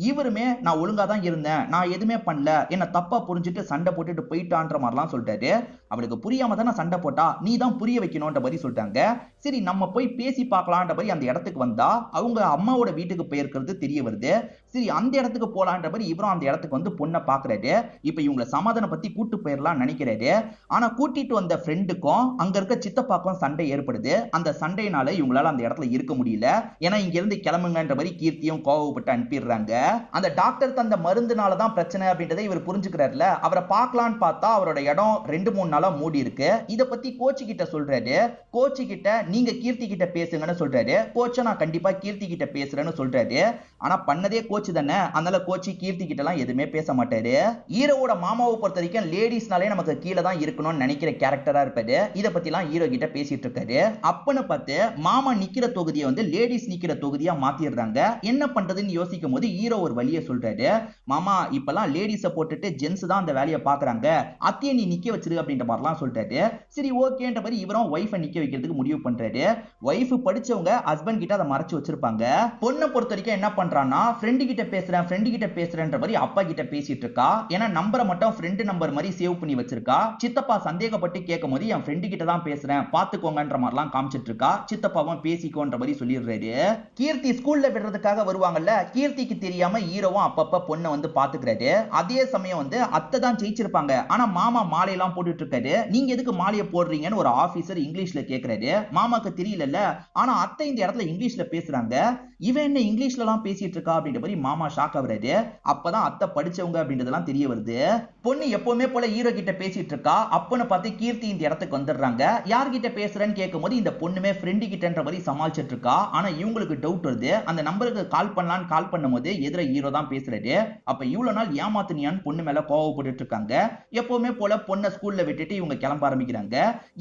இவருமே நான் ஒழுங்கா தான் இருந்தேன், நான் எதுவுமே பண்ணல, என்ன தப்பா புரிஞ்சுட்டு சண்டை போட்டுட்டு போயிட்டான்ற மாதிரிலாம் சொல்லிட்டாரு. அவளுக்கு புரியாம தான் சண்டை போட்டா, நீ தான் புரிய வைக்கணும்ன்ற மாதிரி சொல்லிட்டாங்க. சரி நம்ம போய் பேசி பார்க்கலான்ற மாதிரி அந்த இடத்துக்கு வந்தா அவங்க அம்மாவோட வீட்டுக்கு போயிருக்கிறது தெரிய வருது. சரி அந்த இடத்துக்கு போலான்ற மாதிரி இவரும் அந்த இடத்துக்கு வந்து பொண்ணை பாக்குறாரு. இப்ப இவங்களை சமாதானம் பத்தி கூட்டு போயிடலாம் நினைக்கிறாரு. ஆனா கூட்டிட்டு வந்த ஃப்ரெண்டுக்கும் அங்க இருக்க சித்தப்பாக்கும் சண்டை ஏற்படுது. அந்த சண்டையினால இவங்களால அந்த இடத்துல இருக்க முடியல. ஏன்னா இங்க இருந்து கிளம்புங்கன்ற மாதிரி கீர்த்தியும் கோவப்பட்டு அனுப்பிடுறாங்க. அந்த டாக்டர் தந்த மருந்துனால தான் பிரச்சனை அப்படின்றதை இவர் புரிஞ்சுக்கிறாருல. அவரை பார்க்கலான்னு பார்த்தா அவரோட இடம் 2-3 நாளா மூடி இருக்கு. இத பத்தி கோச் கிட்ட சொல்றாரு. கோச் கிட்ட நீங்க கீர்த்தி கிட்ட பேசுங்கன்னு சொல்றாரு. கோச்ச நான் கண்டிப்பா கீர்த்தி கிட்ட பேசுறேன்னு சொல்றாரு. ஆனா பண்ணதே கோச் தானே, அதனால கோச் கீர்த்தி கிட்ட எல்லாம் எதுவுமே பேச மாட்டாரு. ஹீரோவோட மாமாவை பொறுத்த வரைக்கும் லேடிஸ்னாலே நமக்கு கீழே தான் இருக்கணும்னு நினைக்கிற கேரக்டரா இருப்பாரு. இத பத்தி எல்லாம் ஹீரோ கிட்ட பேசிட்டு இருக்காரு. அப்பன்னு பார்த்து மாமா நிக்கிற தொகுதியை வந்து லேடிஸ் நிக்கிற தொகுதியா மாத்திடுறாங்க. என்ன பண்றதுன்னு யோசிக்கும் போது ஹீரோ ஒரு வழியை சொல்றாரு. மாமா இப்பெல்லாம் லேடிஸ போட்டுட்டு ஜென்ஸ் தான் அந்த வேலையை பாக்குறாங்க, அத்தையை நீ நிக்க வச்சிரு அப்படின்ற மாதிரிலாம் சொல்றாரு. சரி ஓகேன்ற மாதிரி இவரும் ஒய்ஃபை நிக்க வைக்கிறதுக்கு முடிவு பண்றாரு. ஒய்ஃப் படிச்சவங்க ஹஸ்பண்ட் கிட்ட அதை மறைச்சு வச்சிருப்பாங்க. பொண்ணை பொறுத்த வரைக்கும் என்ன பண்றான்னா ஃப்ரெண்டு கிட்ட பேசுறேன்ற மாதிரி அப்பா கிட்ட பேசிட்டு இருக்கா. ஏன்னா நம்பரை மட்டும் ஃப்ரெண்டு நம்பர் மாதிரி சேவ் பண்ணி வச்சிருக்கா. சித்தப்பா சந்தேகப்பட்டு கேட்கும் போது என் ஃப்ரெண்டு கிட்ட தான் பேசுறேன் பாத்துக்கோங்கன்ற மாதிரிலாம் காமிச்சிட்டு இருக்கா. சித்தப்பாவும் பேசிக்கோன்ற மாதிரி சொல்லிடுறாரு. கீர்த்தி ஸ்கூல்ல விடுறதுக்காக வருவாங்கல்ல, கீர்த்திக்கு தெரியாம ஹீரோவும் அப்பப்ப பொண்ணை வந்து பாத்துக்கிறாரு. அதே சமயம் வந்து அத்தை தான் ஜெயிச்சிருப்பாங்க. ஆனா மாமா மாலையெல்லாம் போட்டுட்டு இருக்காரு. நீங்க எதுக்கு மாலையை போடுறீங்கன்னு ஒரு ஆபீசர் இங்கிலீஷ்ல கேக்குறாரு. மாமாக்கு தெரியல. ஆனா அத்தை இந்த இடத்துல இங்கிலீஷ்ல பேசுறாங்க. இவன் என்ன இங்கிலீஷ்ல எல்லாம் பேசிட்டு இருக்கா அப்படின்ற மாதிரி மாமா ஷாக் ஆகுறாரு. அப்பதான் அத்தை படிச்சவங்க அப்படின்றதெல்லாம் தெரிய வருது. பொண்ணு எப்பவுமே போல ஹீரோ கிட்ட பேசிட்டு இருக்கா. அப்பன்னு பார்த்து கீர்த்தி இந்த இடத்துக்கு வந்துடுறாங்க. யார்கிட்ட பேசுறேன்னு கேட்கும் போது இந்த பொண்ணுமே ஃப்ரெண்டு கிட்டன்ற மாதிரி சமாளிச்சிட்டு இருக்கா. ஆனா இவங்களுக்கு டவுட் வருது. அந்த நம்பருக்கு கால் பண்ணலான்னு கால் பண்ணும்போது எதிர ஹீரோ தான் பேசுறாரு. அப்ப இவ்வளவு நாள் ஏமாத்துனியான்னு பொண்ணு மேல கோவப்பட்டு இருக்காங்க. எப்பவுமே போல பொண்ணை ஸ்கூல்ல விட்டுட்டு இவங்க கிளம்ப ஆரம்பிக்கிறாங்க.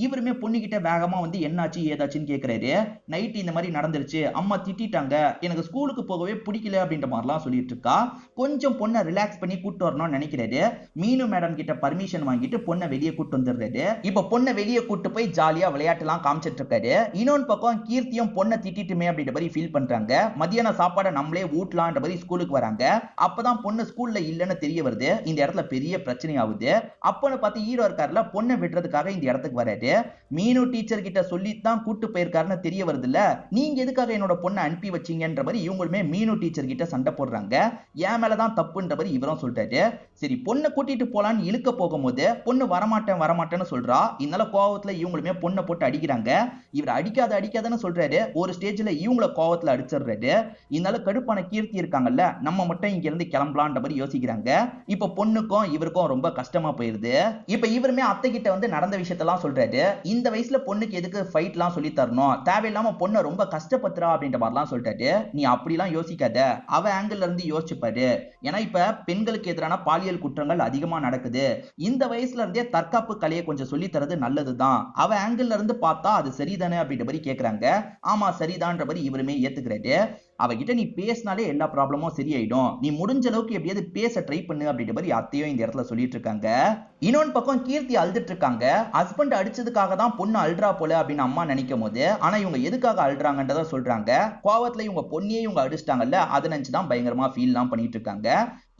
இவருமே பொண்ணு கிட்ட வேகமா வந்து என்னாச்சு ஏதாச்சுன்னு கேக்குறாரு. நைட் இந்த மாதிரி நடந்துருச்சு, அம்மா திட்டாங்க, எனக்கு ஸ்கூலுக்கு போகவே பிடிக்கல அப்படின்ற மாதிரிலாம் சொல்லிட்டு இருக்கா. கொஞ்சம் பொண்ணை ரிலாக்ஸ் பண்ணி கூட்டு வரணும்னு நினைக்கிறாரு. மீனு மேடம் கிட்ட பர்மிஷன் வாங்கிட்டு பொண்ணை வெளியே கூட்டு வந்துடுறாரு. இப்ப பொண்ணை வெளியே கூட்டு போய் ஜாலியா விளையாட்டுலாம் காமிச்சிட்டு இருக்காரு. இன்னொன்று பக்கம் கீர்த்தியும் பொண்ணை திட்டுமே அப்படின்ற மாதிரி ஃபீல் பண்றாங்க. மதியான சாப்பாடை நம்மளே ஊட்டலான்ற மாதிரி ஸ்கூலுக்கு வராங்க. அப்பதான் பொண்ணு ஸ்கூல்ல இல்லன்னு தெரிய வருது. இந்த இடத்துல பெரிய பிரச்சனை ஆகுது. அப்பன்னு பார்த்து ஹீரோ இருக்காருல, பொண்ணை விடுறதுக்காக இந்த இடத்துக்கு வராரு. மீனு டீச்சர் கிட்ட சொல்லித்தான் கூட்டு போயிருக்காருன்னு தெரிய வருது இல்ல, நீங்க எதுக்காக என்னோட பொண்ணை அனுப்பி வச்சீங்கன்ற மாதிரி இவங்களுமே மீனு டீச்சர் கிட்ட சண்டை போடுறாங்க. என் மேலதான் தப்புன்ற மாதிரி இவரும் சொல்றாரு. சரி பொண்ணை கூட்டிட்டு போலான்னு இழுக்க போகும்போது பொண்ணு வரமாட்டேன்னு சொல்றா. இதனால கோவத்துல இவங்களுமே பொண்ணை போட்டு அடிக்கிறாங்க. இவர் அடிக்காதன்னு சொல்றாரு. ஒரு ஸ்டேஜ்ல இவங்கள கோவத்துல அடிச்சிடுறாரு. இதனால கடுப்பான கீர்த்தி இருக்காங்கல்ல, நம்ம மட்டும் இங்க இருந்து கிளம்பலான்ற மாதிரி யோசிக்கிறாங்க. இப்ப பொண்ணுக்கும் இவருக்கும் ரொம்ப கஷ்டமா போயிருது. இப்ப இவருமே அத்தை கிட்ட வந்து நடந்த விஷயத்தெல்லாம் சொல்றாரு. இந்த வயசுல பொண்ணுக்கு எதுக்கு ஃபைட் எல்லாம் சொல்லி தரணும், தேவையில்லாம பொண்ணை ரொம்ப கஷ்டப்படுத்துறா அப்படின்ற மாதிரிலாம் சொல்லிட்டாரு. நீ அப்படிலாம் யோசிக்காத, அவ ஆங்கிள் இருந்து யோசிச்சுப்பாரு. ஏன்னா இப்ப பெண்களுக்கு எதிரான பாலியல் குற்றங்கள் அதிகமா நடக்குது. இந்த வயசுல இருந்தே தற்காப்பு கலையை கொஞ்சம் சொல்லி தரது நல்லதுதான். அவ ஆங்கிள் இருந்து பார்த்தா அது சரிதானே அப்படின்ற மாதிரி கேக்குறாங்க. ஆமா சரிதான்ற மாதிரி இவருமே ஏத்துக்கிறாரு. அவகிட்ட நீ பேசினாலே எல்லா ப்ராப்ளமும் சரியாயிடும், நீ முடிஞ்ச அளவுக்கு எப்படியாவது பேச ட்ரை பண்ணு அப்படின்ற மாதிரி அத்தையும் இந்த இடத்துல சொல்லிட்டு இருக்காங்க. இன்னொன்று பக்கம் கீர்த்தி அழுதுட்டு இருக்காங்க. ஹஸ்பண்ட் அடிச்சதுக்காக தான் பொண்ணு அழுறா போல அப்படின்னு அம்மா நினைக்கும் போது, ஆனா இவங்க எதுக்காக அழுறாங்கன்றத சொல்றாங்க. கோவத்துல இவங்க பொண்ணியே இவங்க அடிச்சிட்டாங்கல்ல, அதை நினைச்சுதான் பயங்கரமா ஃபீல் எல்லாம் பண்ணிட்டு இருக்காங்க.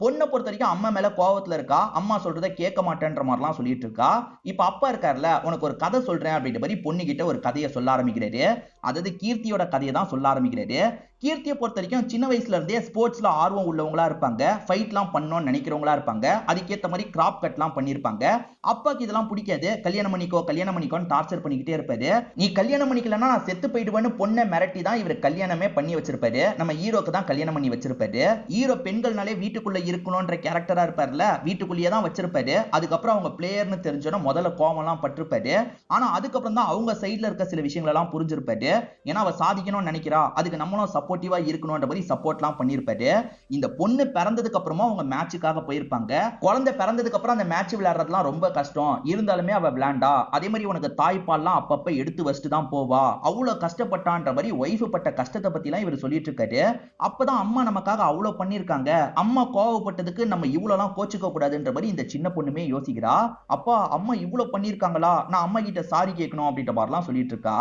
பொண்ணை பொறுத்த வரைக்கும் அம்மா மேல கோவத்துல இருக்கா, அம்மா சொல்றதை கேட்க மாட்டேன்ற மாதிரிலாம் சொல்லிட்டு இருக்கா. இப்ப அப்பா இருக்காருல, உனக்கு ஒரு கதை சொல்றேன் அப்படின்ற மாதிரி பொண்ணு கிட்ட ஒரு கதையை சொல்ல ஆரம்பிக்கிறாரு. அதாவது கீர்த்தியோட கதையை தான் சொல்ல ஆரம்பிக்கிறாரு. கீர்த்தியை பொறுத்த வரைக்கும் சின்ன வயசுல இருந்தே ஸ்போர்ட்ஸ்ல ஆர்வம் உள்ளவங்களா இருப்பாங்க, ஃபைட்லாம் பண்ணணும்னு நினைக்கிறவங்களா இருப்பாங்க, அதுக்கேற்ற மாதிரி கிராப் கட்லாம் பண்ணிருப்பாங்க. அப்பாக்கு இதெல்லாம் பிடிக்காது, கல்யாணம் பண்ணிக்கோன்னு டார்ச்சர் பண்ணிக்கிட்டே இருப்பாரு. நீ கல்யாணம் பண்ணிக்கலன்னா நான் செத்து போயிடுவேன்னு பொண்ணை மிரட்டி தான் இவர் கல்யாணமே பண்ணி வச்சிருப்பாரு. நம்ம ஹீரோக்கு தான் கல்யாணம் பண்ணி வச்சிருப்பாரு. ஹீரோ பெண்கள்னாலே வீட்டுக்குள்ள இருக்கணும்ன்ற கேரக்டரா இருப்பார்ல, வீட்டுக்குள்ளேயே தான் வச்சிருப்பாரு. அதுக்கப்புறம் அவங்க பிளேயர்னு தெரிஞ்சோன்னா முதல்ல கோவம்லாம் பட்டிருப்பாரு. ஆனா அதுக்கப்புறம் தான் அவங்க சைட்ல இருக்க சில விஷயங்கள் எல்லாம் புரிஞ்சிருப்பாரு. ஏன்னா அவ சாதிக்கணும்னு நினைக்கிறா, அதுக்கு நம்மளும் சப்போர்ட்டிவா இருக்கணும்ன்ற மாதிரி சப்போர்ட்லாம் பண்ணிருப்பாரு. இந்த பொண்ணு பிறந்ததுக்கு அப்புறமா அவங்க மேட்சுக்காக போயிருப்பாங்க. குழந்தை பிறந்ததுக்கு அப்புறம் அந்த மேட்ச் விளையாடுறதுலாம் ரொம்ப கஷ்டம், இருந்தாலுமே அவ விளையாண்டா. அதே மாதிரி உனக்கு தாய்ப்பால்லாம் அப்பப்ப எடுத்து வச்சுட்டு தான் போவா, அவ்வளவு கஷ்டப்பட்டான்ற மாதிரி ஒய்ஃப் பட்ட கஷ்டத்தை பத்தி எல்லாம் இவர் சொல்லிட்டு இருக்காரு. அப்பதான் அம்மா நமக்காக அவ்வளவு பண்ணிருக்காங்க, அம்மா கோவப்பட்டதுக்கு நம்ம இவ்வளவுலாம் கோச்சுக்க கூடாதுன்ற மாதிரி இந்த சின்ன பொண்ணுமே யோசிக்கிறா. அப்பா அம்மா இவ்வளவு பண்ணிருக்காங்களா, நான் அம்மா கிட்ட சாரி கேட்கணும் அப்படின்ற மாதிரிலாம் சொல்லிட்டு இருக்கா.